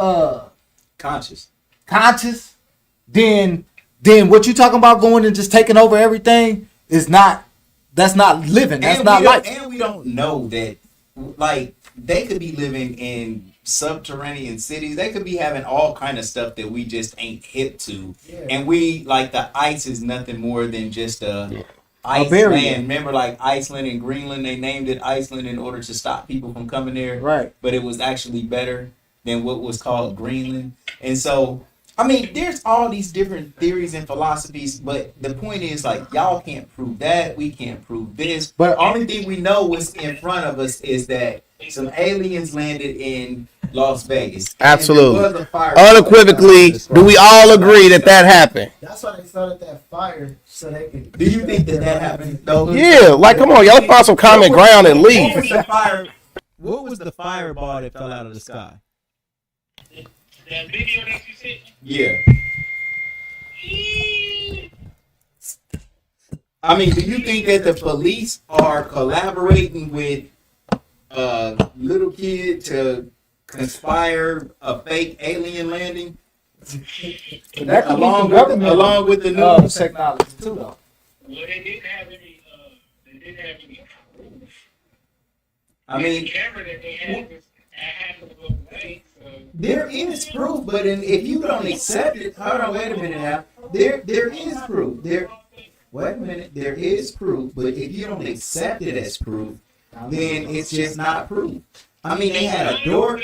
Conscious. then what you talking about going and just taking over everything is not, that's not living. That's not life. And we don't know that, like, they could be living in subterranean cities. They could be having all kind of stuff that we just ain't hip to. Yeah. And we, like, the ice is nothing more than just a ice barrier. land. Remember, like, Iceland and Greenland, they named it Iceland in order to stop people from coming there. Right. But it was actually better than what was called Greenland. And so, I mean, there's all these different theories and philosophies, but the point is, like, y'all can't prove that. We can't prove this. But- But the only thing we know what's in front of us is that some aliens landed in Las Vegas. Absolutely. And there was a fire. Unequivocally, do we all agree that happened? That's why they started that fire so they can. Do you think that happened, though? Yeah, like, come on, y'all find some common ground and What leave. was the fire? What was the fireball that fell out of the sky? That video that you sent, Yeah. I mean, do you think that the police are collaborating with little kid to conspire a fake alien landing? That could be the government along with the news technology too, though. well, they didn't have any proof. I mean, the camera that they had was happened to go away, so. there is proof, but if you don't accept it, hold on, wait a minute now. There is proof. Wait a minute, there is proof, but if you don't accept it as proof, then it's just not proof. I mean, they had a door.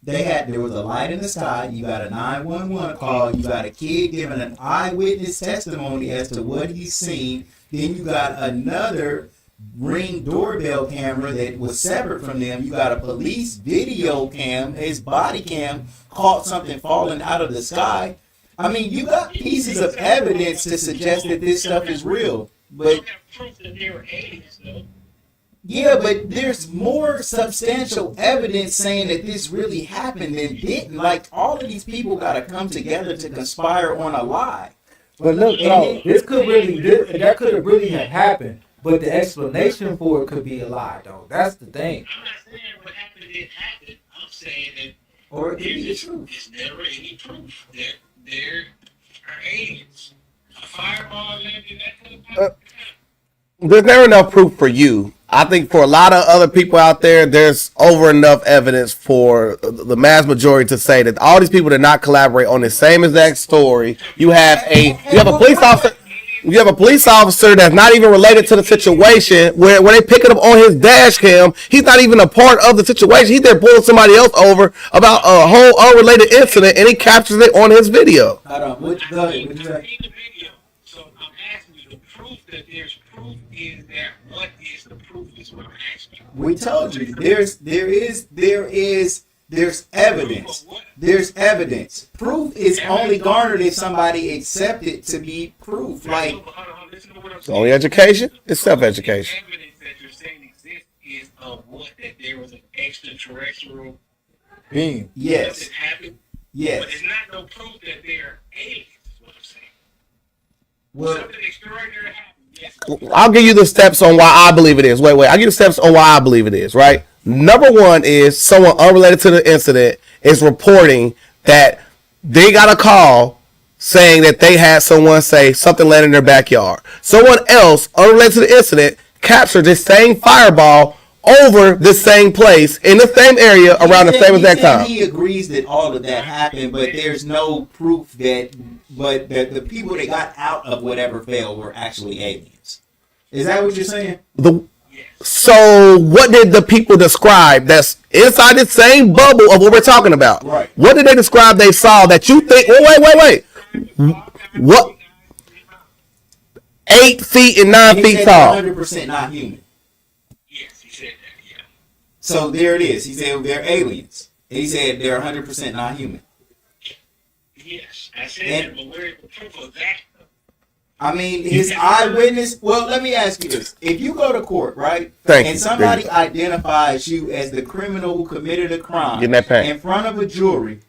There was a light in the sky. You got a 911 call. You got a kid giving an eyewitness testimony as to what he's seen. Then you got another Ring doorbell camera that was separate from them. You got a police video cam. His body cam caught something falling out of the sky. I mean, you got pieces of evidence to suggest that this stuff is real. But Proof that they were aliens, though. yeah, but there's more substantial evidence saying that this really happened than didn't. Like, all of these people got to come together to conspire on a lie. But look, bro, that could have really have happened. But the explanation for it could be a lie, though. That's the thing. I'm not saying what happened didn't happen. I'm saying that Or it could be the there's truth. never any proof that there are aliens. A fireball landed, that could have happened. There's never enough proof for you. I think for a lot of other people out there, there's over enough evidence for the mass majority to say that all these people did not collaborate on the same exact story. You have a police officer. You have a police officer that's not even related to the situation where they picking up on his dash cam. He's not even a part of the situation. He's there pulling somebody else over about a whole unrelated incident, and he captures it on his video. Hold on. What you I've seen the video, so I'm asking you the proof that there's proof is that what is the proof is what I'm asking you. We told you there's evidence. There's evidence. Proof is only garnered if somebody accepts it to be proof. Like, Listen to what I'm It's saying. only education. It's self-education. Evidence that you're saying exists is of what, that there was an extraterrestrial Being. yes, that happened. yes. But it's not no proof that they're aliens, is what I'm saying. Well, Something extraordinary happened. Yes. I'll give you the steps on why I believe it is. Wait. I'll give you the steps on why I believe it is, right? Number one is someone unrelated to the incident is reporting that they got a call saying that they had someone say something landed in their backyard. Someone else, unrelated to the incident, captured this same fireball over the same place in the same area around the same exact time. He agrees that all of that happened, but there's no proof that the people that got out of whatever fell were actually aliens. Is that what you're saying? So what did the people describe that's inside the same bubble of what we're talking about? Right. What did they describe they saw that you think, wait. What? 8 feet and 9 feet tall. 100% not human. So there it is. He said they're aliens. He said they're 100% not human. Yes, I said that, but where the proof of that? I mean, his eyewitness. Well, let me ask you this: if you go to court, right, Thank and you. somebody identifies you as the criminal who committed a crime Getting that pain. in front of a jury,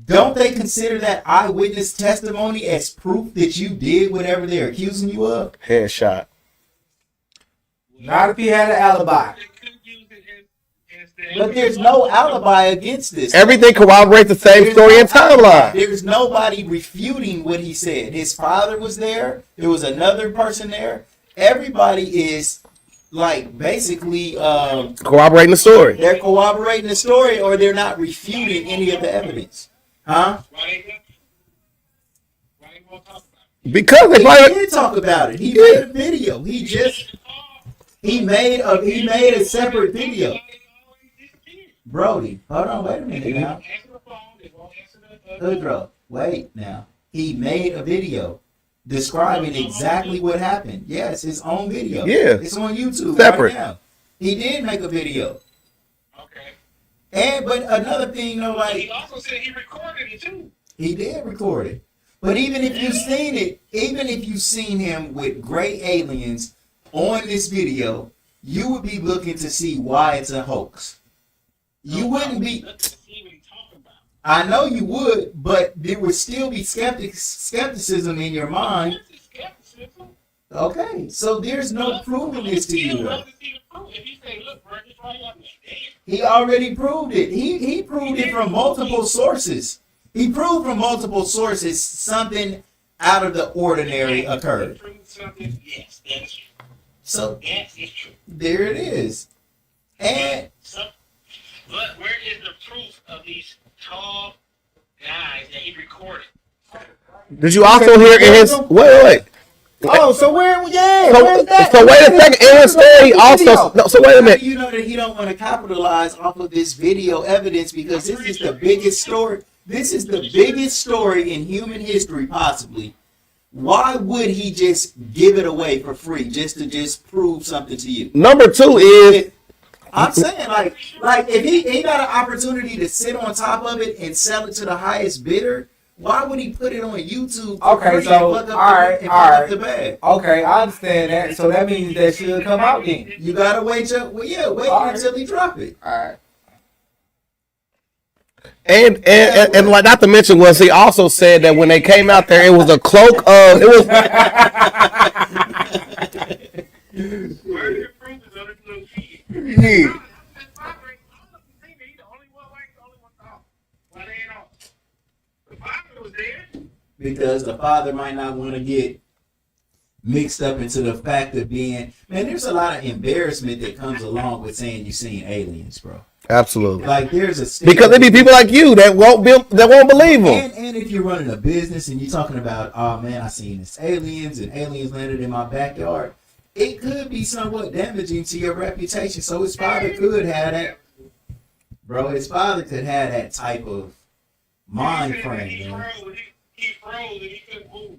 don't they consider that eyewitness testimony as proof that you did whatever they're accusing you of? Headshot. Not if he had an alibi. But there's no alibi against this. Everything corroborates the same story and timeline. There's nobody refuting what he said. His father was there. There was another person there. Everybody is like basically Corroborating the story. they're corroborating the story, or they're not refuting any of the evidence. Huh? Because they He probably did talk about it. He made a video. He made a separate video. Brody, hold on, wait a minute now. Hoodro, wait now. He made a video describing exactly what happened. Yeah, it's his own video. Yeah. It's on YouTube Separate. right now. He did make a video. But another thing, though, like He also said he recorded it too. he did record it. But even if you've seen it, even if you've seen him with gray aliens on this video, you would be looking to see why it's a hoax. You wouldn't be. I know you would, but there would still be skepticism in your mind. Okay, so there's no proving this to you, though. He already proved it. He proved it from multiple sources. He proved from multiple sources something out of the ordinary occurred. Yes, that is true. So That is true. there it is. And But where is the proof of these tall guys that he recorded? Did you also hear in his wait? Oh, so where? Yeah, So, where's that? so wait a second. In his story, he also so wait a minute. you know that he don't want to capitalize off of this video evidence because this is the biggest story. This is the biggest story in human history, possibly. Why would he just give it away for free just to prove something to you? Number 2 is I'm saying like if he got an opportunity to sit on top of it and sell it to the highest bidder, why would he put it on YouTube? For Okay, free so and fuck all right. up the bag? Okay, I understand that. So that means that should come out then. You gotta wait until he drop it. All right. and like not to mention was he also said that when they came out there, it was a cloak of it was. Where is the proof of those little feet? Yeah. Because the father might not want to get mixed up into the fact of being, man, there's a lot of embarrassment that comes along with saying you've seen aliens, bro. Absolutely. Like there's a stigma. Because there be people like you that won't believe them. And if you're running a business and you're talking about, oh man, I seen this aliens and aliens landed in my backyard, it could be somewhat damaging to your reputation. So his father could have that, bro. His father could have that type of mind frame, man. He froze and he couldn't move.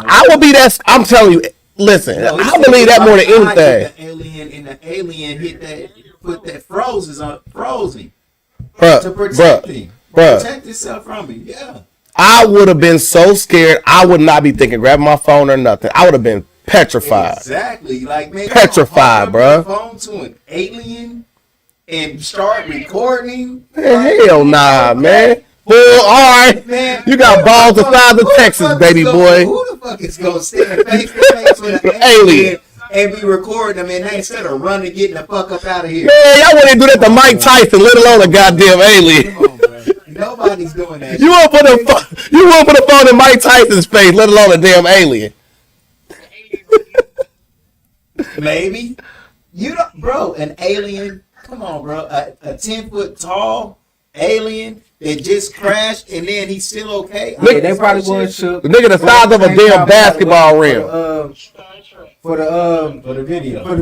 I will be that. I'm telling you. Listen, No, I believe that more than anything. The alien hit that, put that frozen Bruh, to protect him, bruh. protect himself from him. Yeah. I would have been so scared. I would not be thinking, grabbing my phone or nothing. I would have been petrified. Exactly. Like, man, Petrified, bro. bruh. Phone to an alien and start recording. Hell nah, man. Well, all right. Man, You got balls the size of Texas, baby boy. Who the fuck is gonna stand face to face with an Alien. alien and be recording them, and they instead of running, getting the fuck up out of here. Man, y'all wouldn't do that to Mike Tyson, let alone a goddamn alien. Come on, bro. Nobody's doing that. You won't put a phone in Mike Tyson's face, let alone a damn alien. Maybe. You don't, bro, an alien. Come on, bro. A 10-foot tall alien that just crashed and then he's still okay. Yeah, they probably was shook. The nigga the size of a damn basketball rim. For the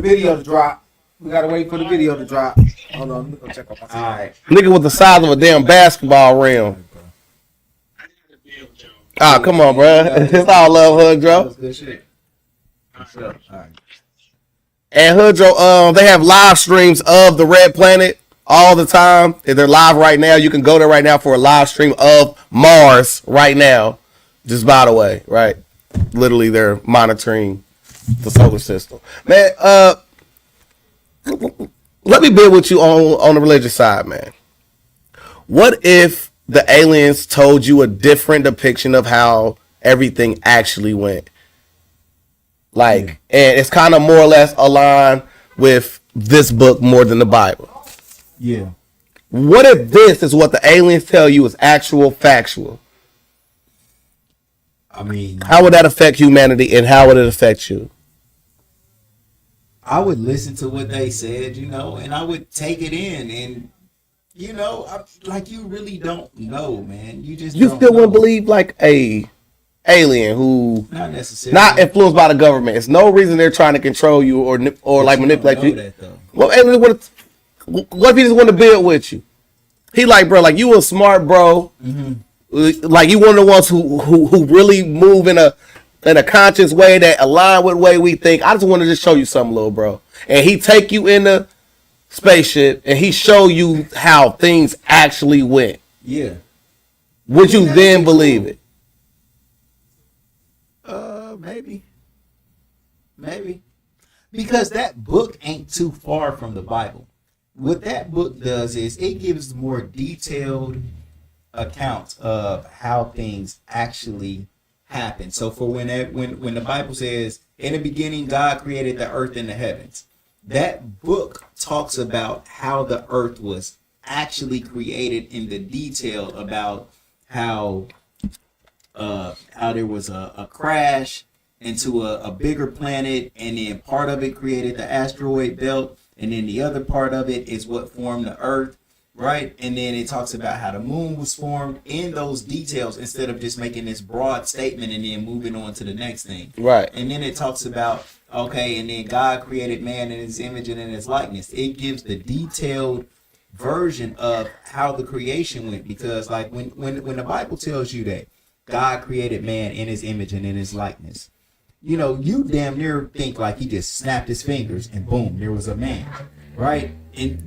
video to drop. We gotta wait for the video to drop. Hold on, let me go check out my phone. All right. Nigga with the size of a damn basketball rim. Ah, come on, bro. It's all love, Hoodro. Good shit. All right. And Hoodro, they have live streams of the Red Planet all the time. If they're live right now, you can go there right now for a live stream of Mars right now. Just by the way, right? Literally, they're monitoring the solar system. Man, let me build with you on the religious side, man. What if the aliens told you a different depiction of how everything actually went? Like, and it's kind of more or less aligned with this book more than the Bible. Yeah. What if this is what the aliens tell you is actual factual? I mean, how would that affect humanity, and how would it affect you? I would listen to what they said, you know, and I would take it in, and you know, like you really don't know, man. You still wouldn't believe like a alien who not necessarily not influenced by the government. It's no reason they're trying to control you or like manipulate you. That, well, alien, what if he just want to build with you? He like, bro, like you a smart bro. Mm-hmm. Like you one of the ones who really move in a conscious way that align with the way we think. I just want to just show you something, little bro. And he take you in the spaceship and he show you how things actually went. Yeah. Would you then believe it? Maybe. Because that book ain't too far from the Bible. What that book does is it gives more detailed accounts of how things actually happen. So for when the Bible says, in the beginning God created the earth and the heavens, that book talks about how the earth was actually created in the detail about how there was a crash into a bigger planet, and then part of it created the asteroid belt, and then the other part of it is what formed the earth, right? And then it talks about how the moon was formed in those details instead of just making this broad statement and then moving on to the next thing. Right. And then it talks about, okay, and then God created man in his image and in his likeness. It gives the detailed version of how the creation went, because like when the Bible tells you that God created man in his image and in his likeness, you know, you damn near think like he just snapped his fingers and boom, there was a man, right?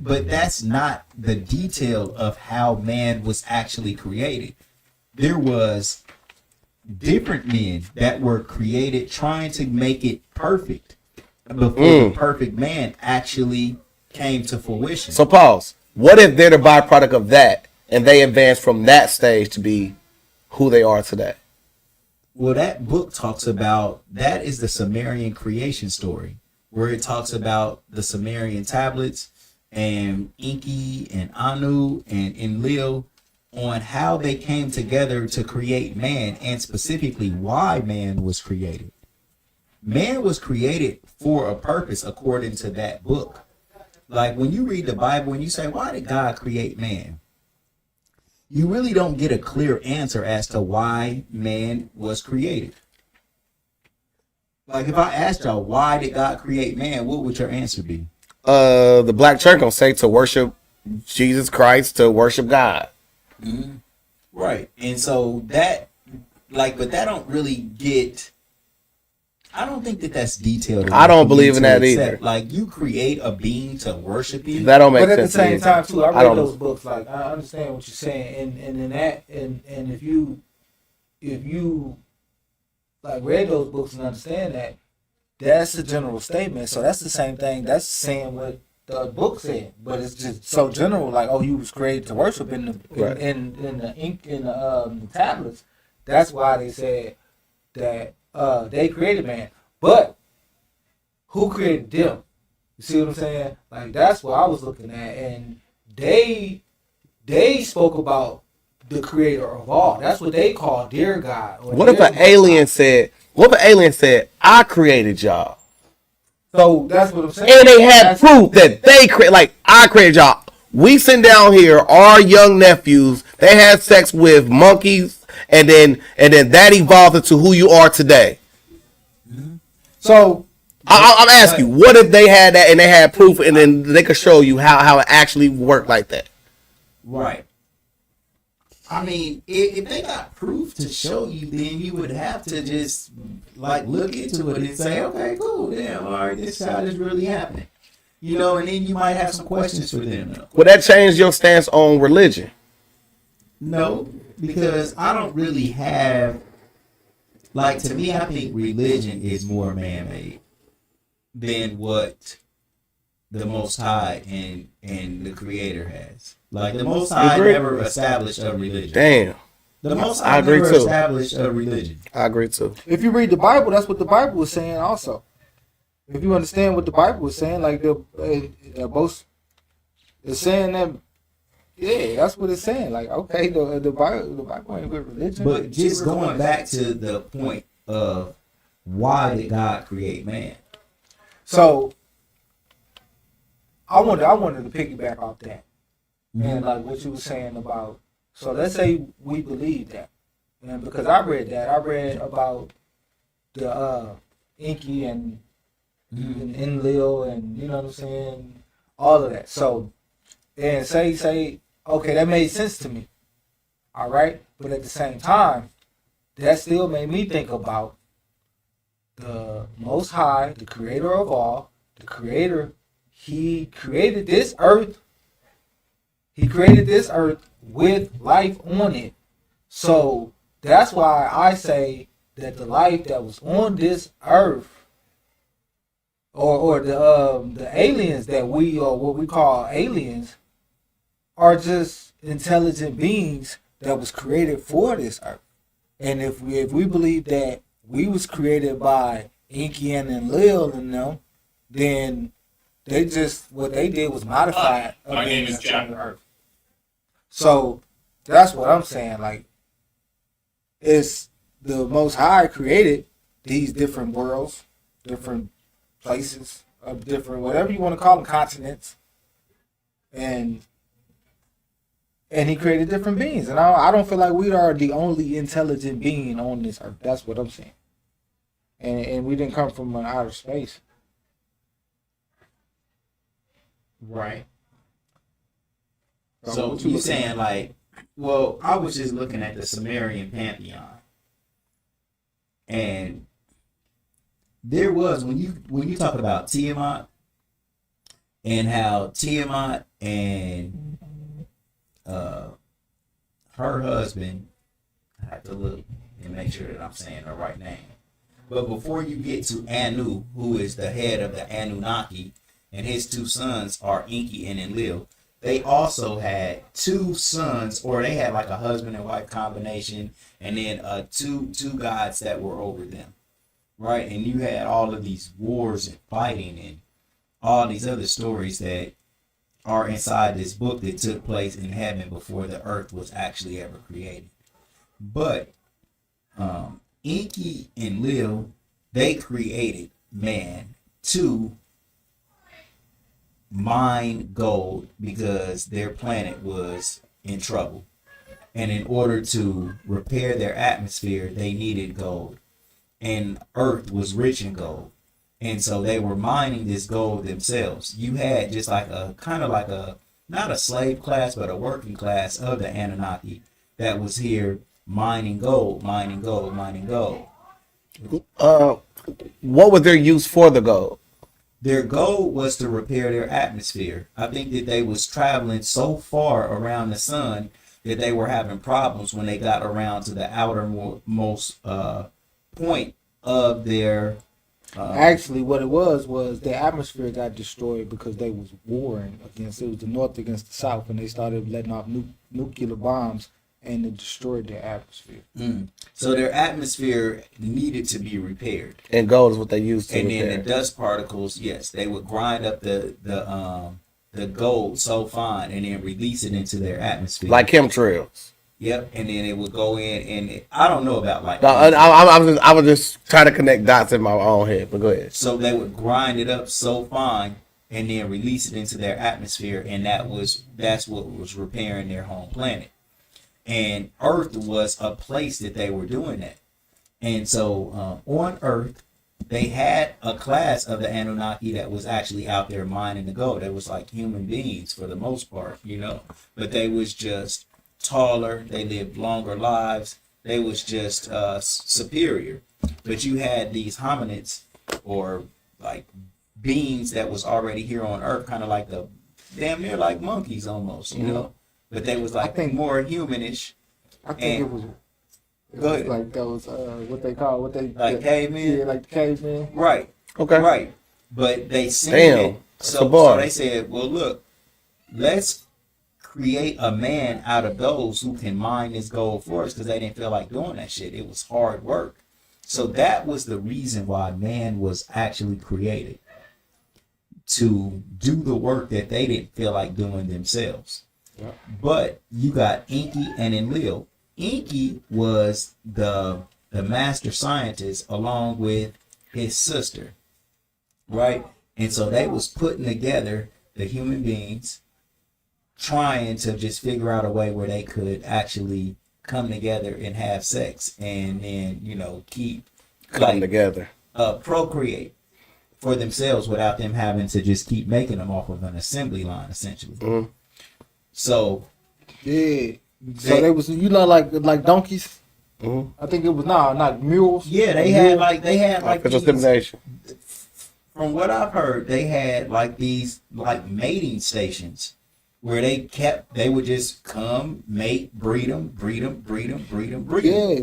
But that's not the detail of how man was actually created. There was different men that were created trying to make it perfect before the perfect man actually came to fruition. So pause. What if they're the byproduct of that and they advance from that stage to be who they are today? Well, that book talks about, that is the Sumerian creation story, where it talks about the Sumerian tablets and Enki and Anu and Enlil on how they came together to create man, and specifically why man was created. Man was created for a purpose according to that book. Like when you read the Bible and you say, why did God create man? You really don't get a clear answer as to why man was created. Like if I asked y'all, why did God create man? What would your answer be? The black church gonna say to worship Jesus Christ, to worship God. Mm-hmm. Right. And so that, like, but that don't really get, I don't think that that's detailed. I don't believe in that either. Like you create a being to worship you. That don't make sense. But at the same time too, I read those books. books. Like I understand what you're saying, and in that, and if you like read those books and understand that, that's a general statement. So that's the same thing. That's saying what the book said, but it's just so general. Like, oh, you was created to worship in the in the ink in the tablets. That's why they said that they created man. But who created them? You see what I'm saying? Like that's what I was looking at, and they spoke about the creator of all. That's what they call their God. What if an alien said? What if an alien said, "I created y'all"? So that's what I'm saying. And they had That's proof that they create, like I created y'all. We send down here our young nephews. They had sex with monkeys, and then that evolved into who you are today. So I'm asking you, what if they had that and they had proof, and then they could show you how it actually worked like that? Right. I mean, if they got proof to show you, then you would have to just like look into it and say, okay, cool, damn, all right, this is how this really happened. You know, and then you might have some questions for them. Though. Would that change your stance on religion? No, because I don't really have, like, to me, I think religion is more man-made than what the Most High and the Creator has. Like, the Most High never established a religion. Damn. The Most High never established a religion. I agree too. if you read the Bible, that's what the Bible was saying also. If you understand what the Bible was saying, like both it's saying that, yeah, that's what it's saying. Like, okay, the Bible ain't good religion. But just going back to the point of why did God create man? So I wanted to piggyback off that. And like what you were saying about, so let's say we believe that. And because I read about the Inky and Enlil and you know what I'm saying, all of that. So and say okay, that made sense to me. All right, but at the same time, that still made me think about the Most High, the Creator of all, the Creator. He created this earth. He created this earth with life on it. So that's why I say that the life that was on this earth, or the aliens that we, or what we call aliens, are just intelligent beings that was created for this earth. And if we believe that we was created by Inky and Lil and them, then they just, what they did was modify it. My name is Jack. Earth. So that's what I'm saying. Like, it's the Most High created these different worlds, different places, of different, whatever you want to call them, continents, and he created different beings. And I don't feel like we are the only intelligent being on this earth. That's what I'm saying. And we didn't come from outer space. Right. So you saying like, well, I was just looking at the Sumerian pantheon, and there was when you talk about Tiamat and how Tiamat and her husband, I have to look and make sure that I'm saying the right name. But before you get to Anu, who is the head of the Anunnaki, and his two sons are Enki and Enlil, they also had two sons, or they had like a husband and wife combination, and then two gods that were over them, right? And you had all of these wars and fighting and all these other stories that are inside this book that took place in heaven before the earth was actually ever created. But Enki and Lil, they created man to mine gold because their planet was in trouble. And in order to repair their atmosphere, they needed gold. And Earth was rich in gold. And so they were mining this gold themselves. You had just like a kind of like a, not a slave class, but a working class of the Anunnaki that was here mining gold, mining gold, mining gold. What was their use for the gold? Their goal was to repair their atmosphere. I think that they was traveling so far around the sun that they were having problems when they got around to the outermost point of their. Actually, what it was the atmosphere got destroyed because they was warring against, it was the North against the South, and they started letting off nuclear bombs, and it destroyed their atmosphere. So their atmosphere needed to be repaired. And gold is what they used to And repair. then the dust particles, yes, they would grind up the gold so fine and then release it into their atmosphere. Like chemtrails. Yep, and then it would go in, and I don't know about like. No, I was just trying to connect dots in my own head, but go ahead. So they would grind it up so fine and then release it into their atmosphere, and that's what was repairing their home planet. And Earth was a place that they were doing that. And so on Earth, they had a class of the Anunnaki that was actually out there mining the gold. They was like human beings for the most part, but they was just taller, they lived longer lives, they was just superior. But you had these hominids, or like beings that was already here on Earth, kind of like the damn near like monkeys almost, but they was like more humanish. I think it was go ahead. like those like cavemen. Yeah, like the cavemen. Right. Okay. Right. But they seen Damn. it. So they said, well, look, let's create a man out of those who can mine this gold for us, because they didn't feel like doing that shit. It was hard work. So that was the reason why man was actually created, to do the work that they didn't feel like doing themselves. Yeah. But you got Enki and Enlil. Enki was the master scientist along with his sister, right? And so they was putting together the human beings, trying to just figure out a way where they could actually come together and have sex, and then keep Come together, procreate for themselves without them having to just keep making them off of an assembly line, essentially. Mm-hmm. So yeah, so they was like donkeys. Mm-hmm. I think it was not mules. Yeah, they had like official these, stimulation. from what I've heard, they had like these like mating stations where they would just come, mate, breed them. Yeah,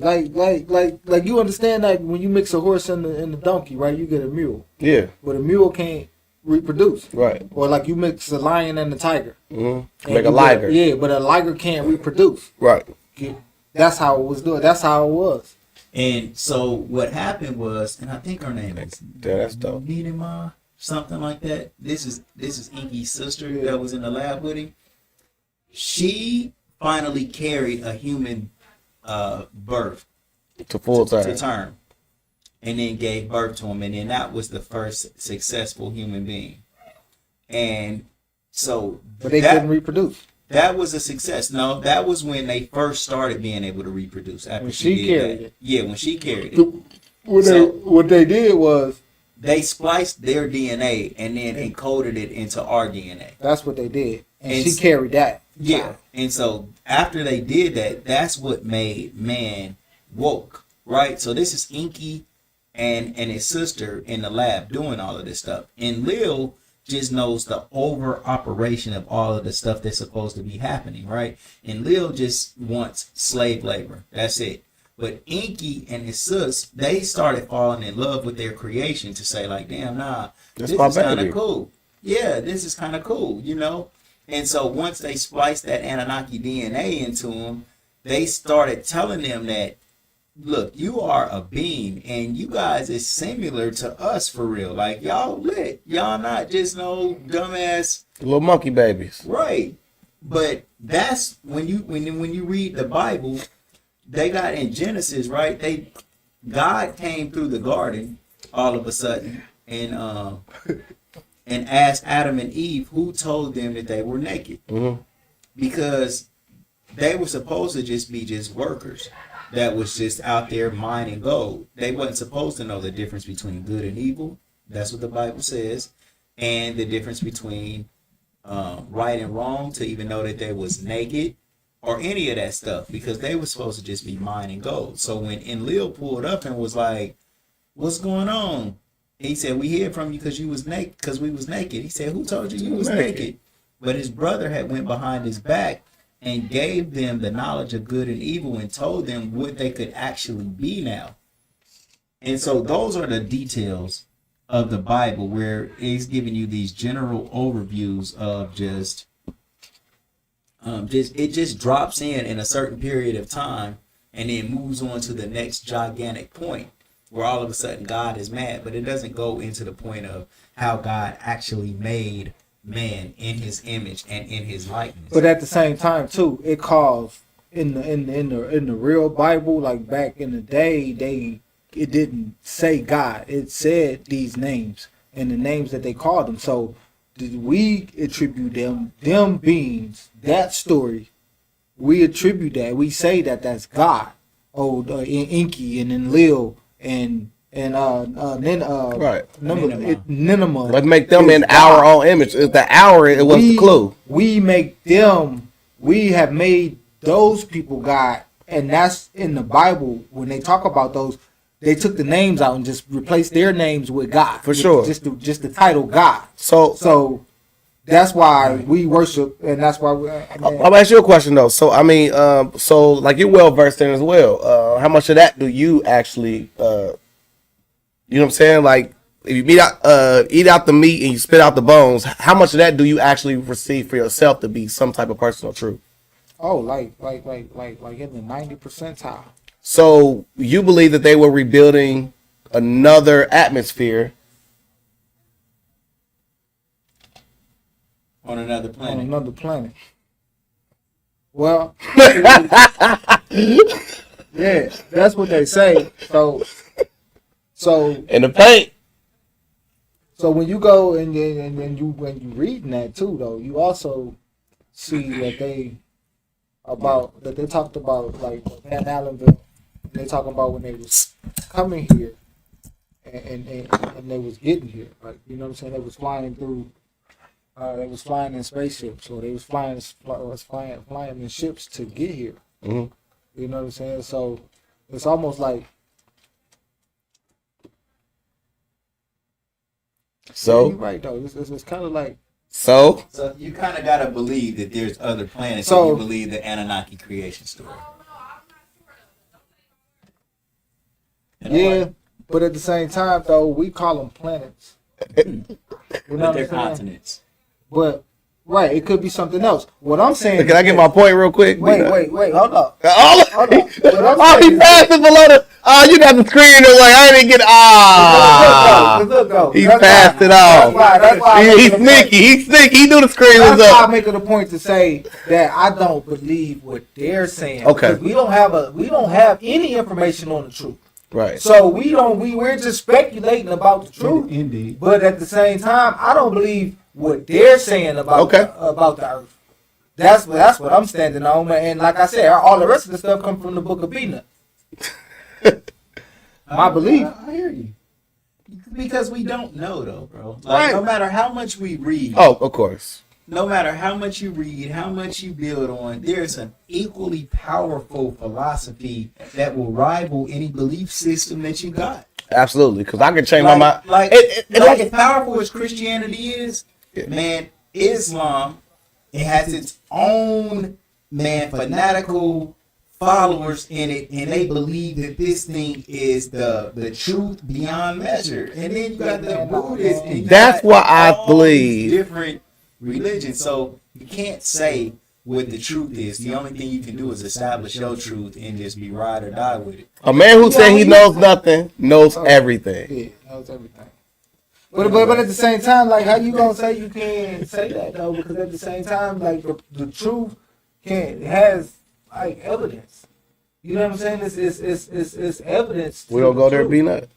like you understand that when you mix a horse and a donkey, right? You get a mule. Yeah. But a mule can't reproduce. Right. Or like you mix a lion and a tiger. Mm-hmm. Make a liger. Yeah, but a liger can't reproduce. Right. That's how it was doing. That's how it was. And so what happened was, and I think her name is that's dope. Nidima, something like that. This is Inky's sister that was in the lab with him. She finally carried a human birth To full term. to term, and then gave birth to him, and then that was the first successful human being. And so, but they couldn't reproduce. That was a success. No, that was when they first started being able to reproduce. After When she carried that. it. Yeah, when she carried it. What they did was they spliced their DNA and then encoded it into our DNA. That's what they did, and she carried that. Yeah, and so after they did that, that's what made man woke, right? So this is Inky and his sister in the lab doing all of this stuff, and Lil just knows the over operation of all of the stuff that's supposed to be happening, right? And Lil just wants slave labor. That's it. But Inky and his sis, they started falling in love with their creation to say like, damn, this is kind of cool. Yeah, this is kind of cool, And so once they spliced that Anunnaki DNA into them, they started telling them that, look, you are a being, and you guys is similar to us for real. Like, y'all lit. Y'all not just no dumbass little monkey babies. Right. But that's when you read the Bible, they got in Genesis, right? God came through the garden all of a sudden and asked Adam and Eve who told them that they were naked. Mm-hmm. Because they were supposed to just be workers that was just out there mining gold. They wasn't supposed to know the difference between good and evil. That's what the Bible says. And the difference between right and wrong, to even know that they was naked or any of that stuff, because they were supposed to just be mining gold. So when Enlil pulled up and was like, what's going on? He said, we hear from you because you was naked, because we was naked. He said, who told you was naked? But his brother had went behind his back and gave them the knowledge of good and evil and told them what they could actually be now. And so those are the details of the Bible, where it's giving you these general overviews of just Just drops in a certain period of time and then moves on to the next gigantic point where all of a sudden God is mad, but it doesn't go into the point of how God actually made man in his image and in his likeness. But at the same time too, it calls in the real Bible, like back in the day, it didn't say God. It said these names and the names that they called them. So did we attribute them beings, that story, we attribute that. We say that that's God. Inky and Enlil and Right. Ninema. Let's make them in our own image. It's the hour. It was the clue. We make them. We have made those people God, and that's in the Bible. When they talk about those, they took the names out and just replaced their names with God. For sure. Just the title God. So that's why we worship, and that's why I'll ask you a question though. So I mean, so like you're well versed in as well. How much of that do you actually, you know what I'm saying? Like if you eat out the meat and you spit out the bones, how much of that do you actually receive for yourself to be some type of personal truth? Oh, like in the 90th percentile. So you believe that they were rebuilding another atmosphere on another planet. Well, yeah, that's what they say. So in the paint. So when you go and when you reading that too, though, you also see that they talked about like Van Allenville. They talking about when they was coming here and they was getting here, like, you know what I'm saying? They was flying through. They was flying in spaceships, or they was flying in ships to get here. Mm-hmm. You know what I'm saying? So it's almost like. So you're right though. It's kind of like. So you kind of gotta believe that there's other planets. So you believe the Anunnaki creation story. Yeah, but at the same time though, we call them planets. You know But they're continents. But right, it could be something else. What I'm saying. Can I get my point real quick? Wait, hold up. Oh, he passed it below the. Oh, you got the screen. Like I didn't get. He passed it off. That's why He's sneaky. He's sneaky. He knew the screen was That's why up. I'm making a point to say that I don't believe what they're saying. Okay. Because we don't have any information on the truth. Right. So we're just speculating about the truth. Indeed. But at the same time, I don't believe what they're saying about the earth. That's what I'm standing on. And like I said, all the rest of the stuff comes from the book of Enoch. My belief. I hear you. Because we don't know though, bro. Like Right. no matter how much we read. Oh, of course. No matter how much you read, how much you build on, there's an equally powerful philosophy that will rival any belief system that you got. Absolutely, because I can change my mind. Like as powerful as Christianity is, man, Islam, it has its own fanatical followers in it, and they believe that this thing is the truth beyond measure. And then you got the Buddhists. And That's why I believe different religion. So you can't say what the truth is. The only thing you can do is establish your truth and just be ride or die with it. a man who said he knows nothing knows everything. Yeah, knows everything. But at the same time, like, how you gonna say you can't say that though? Because at the same time, like, the truth has like evidence. You know what I'm saying? It's evidence. We don't go there, B-Nut.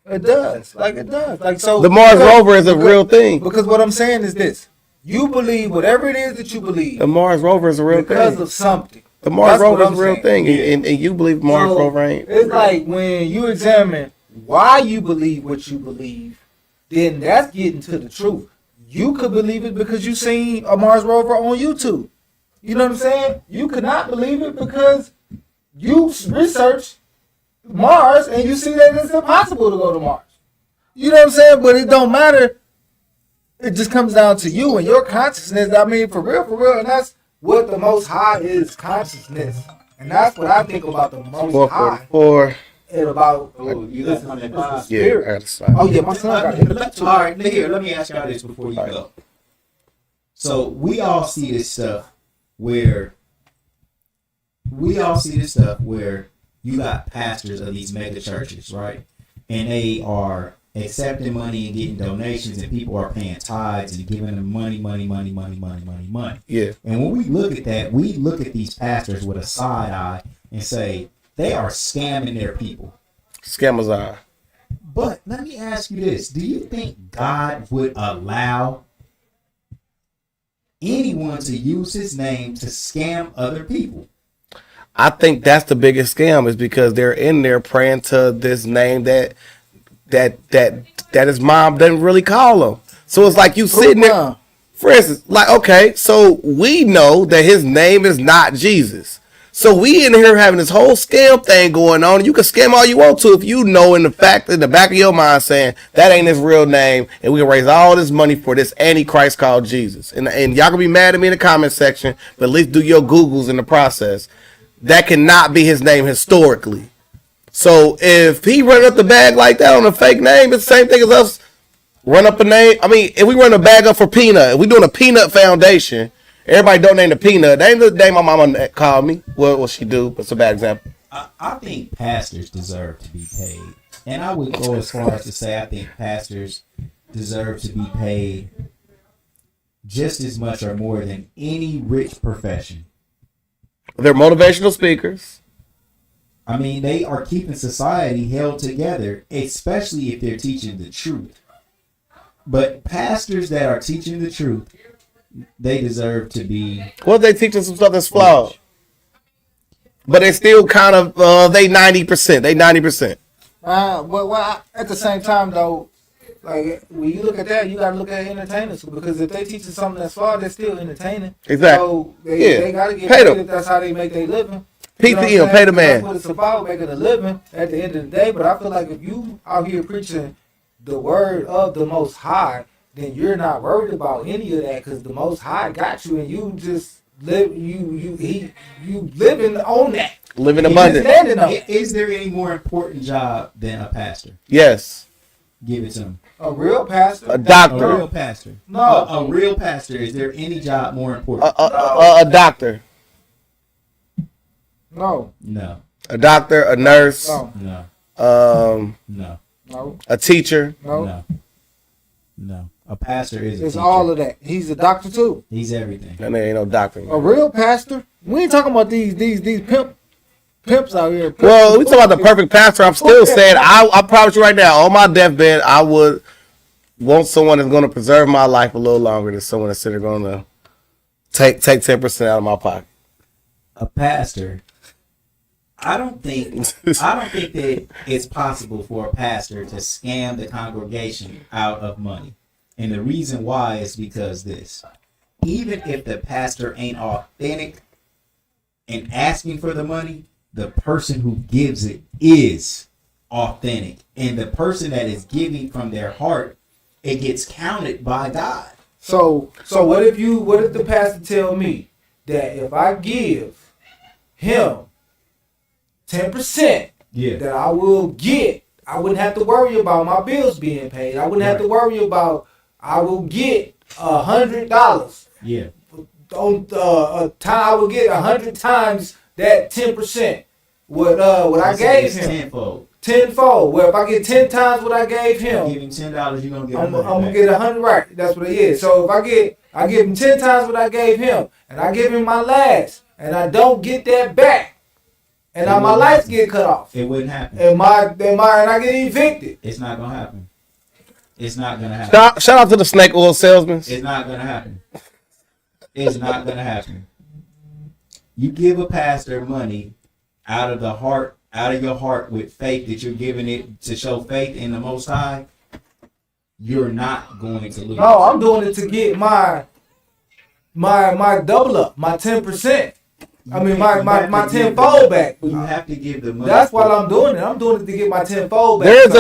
It does. Like, so The Mars rover is a real thing. Because what I'm saying is this: you believe whatever it is that you believe. The Mars rover is a real because thing. of something. The Mars That's rover what is a real I'm thing, saying. and you believe Mars So, rover ain't. It's like when you examine why you believe what you believe, then that's getting to the truth. You could believe it because you seen a Mars rover on YouTube. You know what I'm saying? You could not believe it because you researched Mars and you see that it's impossible to go to Mars. You know what I'm saying? But it don't matter. It just comes down to you and your consciousness. I mean, for real. And that's what the Most High is, consciousness. And that's what I think about the Most High. 444. And about you got something that Yeah, I got to stop. Oh yeah, my son got it. All right, here, let me ask y'all this before you go. So we all see this stuff where we all see this stuff where you got pastors of these mega churches, right? And they are accepting money and getting donations, and people are paying tithes and giving them money. Yeah. And when we look at that, we look at these pastors with a side eye and say they are scamming their people. Scammers are. But let me ask you this. Do you think God would allow anyone to use his name to scam other people? I think that's the biggest scam, is because they're in there praying to this name that his mom didn't really call him. So it's like you sitting there, for instance, like, okay, so we know that his name is not Jesus. So we in here having this whole scam thing going on. You can scam all you want to if you know in the back of your mind saying that ain't his real name, and we can raise all this money for this antichrist called Jesus. And y'all can be mad at me in the comment section, but at least do your Googles in the process. That cannot be his name historically. So if he run up the bag like that on a fake name, it's the same thing as us run up a name. I mean, if we run a bag up for Peanut, if we doing a Peanut Foundation, everybody donate to Peanut. That ain't the name my mama called me. What she do? But it's a bad example. I think pastors deserve to be paid. And I would go as far as to say I think pastors deserve to be paid just as much or more than any rich profession. They're motivational speakers. I mean, they are keeping society held together, especially if they're teaching the truth. But pastors that are teaching the truth, they deserve to be. Well, they teaching some stuff that's flawed, but they still kind of they 90%. They 90%. But at the same time though, like when you look at that, you gotta look at entertainers, because if they teaching something that's flawed, they're still entertaining. Exactly. So they gotta get Pay paid them. if that's how they make their living. PTM, pay the man. That's what it's about, making a living at the end of the day. But I feel like if you out here preaching the word of the Most High, then you're not worried about any of that, because the Most High got you, and you just live. You living on that. Living abundant. Is there any more important job than a pastor? Yes. Give it to him. A real pastor. A doctor. A real pastor. No. A real pastor. Is there any job more important? A doctor. No. No. A doctor. A nurse. No. No. No. A teacher. No. No. A pastor is. It's all of that. He's a doctor too. He's everything. And there ain't no doctor. A real pastor. We ain't talking about these pimps out here. Well, we talking about the perfect pastor. I'm still saying, I promise you right now, on my deathbed, I would want someone that's going to preserve my life a little longer than someone that's sitting going to take 10% out of my pocket. A pastor. I don't think that it's possible for a pastor to scam the congregation out of money. And the reason why is because this. Even if the pastor ain't authentic and asking for the money, the person who gives it is authentic. And the person that is giving from their heart, it gets counted by God. So what if the pastor tell me that if I give him 10%, that I will get, I wouldn't have to worry about my bills being paid. I wouldn't have to worry about, I will get $100. Yeah. On a time, I would get 100 times that 10%. What I gave him. Tenfold. Well, if I get 10 times what I gave him, give him $10, you're gonna get. I'm gonna get 100. Right. That's what it is. So if I give him 10 times what I gave him, and I give him my last, and I don't get that back, and now my lights get cut off. It wouldn't happen. And I get evicted. It's not gonna happen. It's not gonna happen. Shout out to the snake oil salesman. It's not gonna happen. It's not gonna happen. You give a pastor money out of your heart with faith that you're giving it to show faith in the Most High, you're not going to lose. No, I'm doing it to get my double up, my 10%. I mean, my tenfold back. You have to give the money. That's why I'm doing it. I'm doing it to get my tenfold back.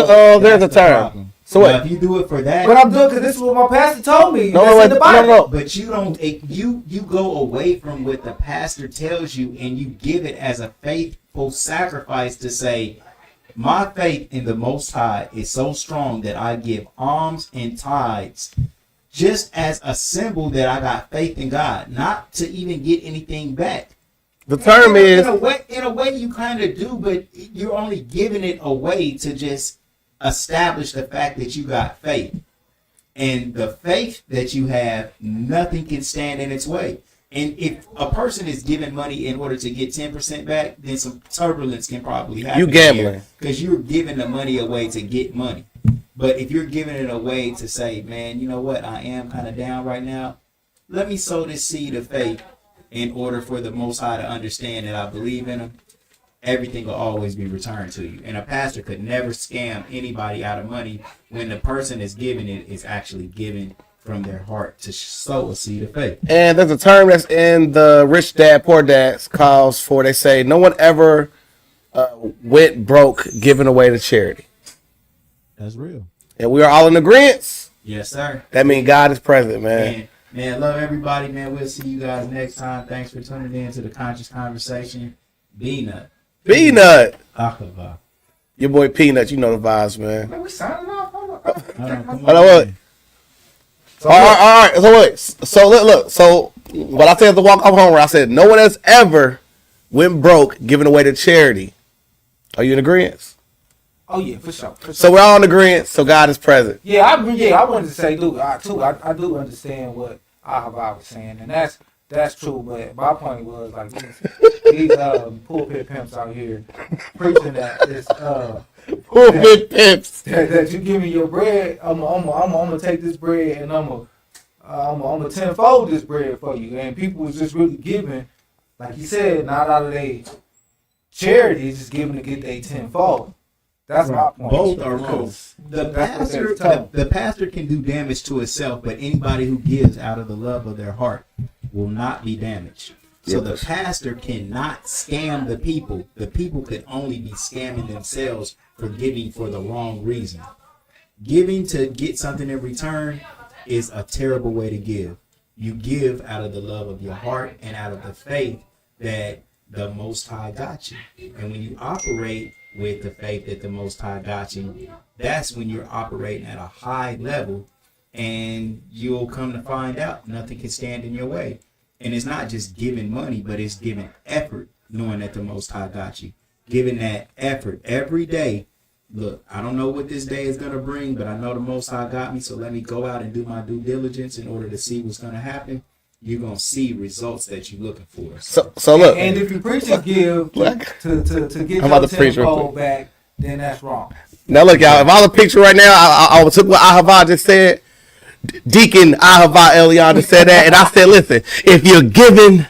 There's a term. So what? If you do it for that, but I'm doing because this is what my pastor told me. No. But you don't. You go away from what the pastor tells you, and you give it as a faithful sacrifice to say, my faith in the Most High is so strong that I give alms and tithes just as a symbol that I got faith in God, not to even get anything back. The term is in a way you kind of do, but you're only giving it away to just establish the fact that you got faith. And the faith that you have, nothing can stand in its way. And if a person is giving money in order to get 10% back, then some turbulence can probably happen. You gambling. Because you're giving the money away to get money. But if you're giving it away to say, man, you know what, I am kind of down right now. Let me sow this seed of faith in order for the Most High to understand that I believe in him. Everything will always be returned to you. And a pastor could never scam anybody out of money when the person is giving it is actually giving from their heart to sow a seed of faith. And there's a term that's in the Rich Dad Poor Dad calls for, they say, no one ever went broke giving away to charity. That's real. And we are all in agreement. Yes, sir. That means God is present, man. Man, love everybody, man. We'll see you guys next time. Thanks for tuning in to the Conscious Conversation. Peanut. Akava. Your boy Peanut, you know the vibes, man. Man, we signing off. Hold on. All right. So wait. So look. So what I said at the walk off home, where I said no one has ever went broke giving away to charity. Are you in agreement? Oh yeah, for sure. So we're all in agreement. So God is present. Yeah, I wanted to say, Luke, I do understand what Ahava was saying, and that's true. But my point was like these pulpit pimps out here preaching that it's pulpit pimps that you give me your bread, I'm gonna take this bread and I'm gonna tenfold this bread for you. And people was just really giving, like you said, not out of their charity, just giving to get their tenfold. That's my point. Both are wrong. The pastor can do damage to himself, but anybody who gives out of the love of their heart will not be damaged. So the pastor cannot scam the people. The people could only be scamming themselves for giving for the wrong reason. Giving to get something in return is a terrible way to give. You give out of the love of your heart and out of the faith that the Most High got you. And when you operate with the faith that the Most High got you, that's when you're operating at a high level, and you'll come to find out nothing can stand in your way. And it's not just giving money, but it's giving effort, knowing that the Most High got you. Giving that effort every day. Look, I don't know what this day is going to bring, but I know the Most High got me, so let me go out and do my due diligence in order to see what's going to happen. You're going to see results that you're looking for. So look. And if you preach and give to get I'm about your to preach real tenfold quick. back, then that's wrong. Now look, y'all, if I was a picture right now, I took what Ahava just said. Deacon Ahava Elion just said that, and I said, listen, if you're giving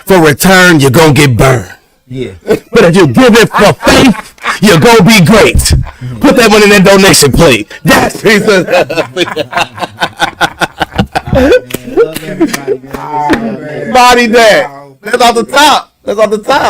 for return, you're going to get burned. Yeah. But if you're giving for faith, you're going to be great. Put that money in that donation plate. That's Jesus. Body that. That's off the top.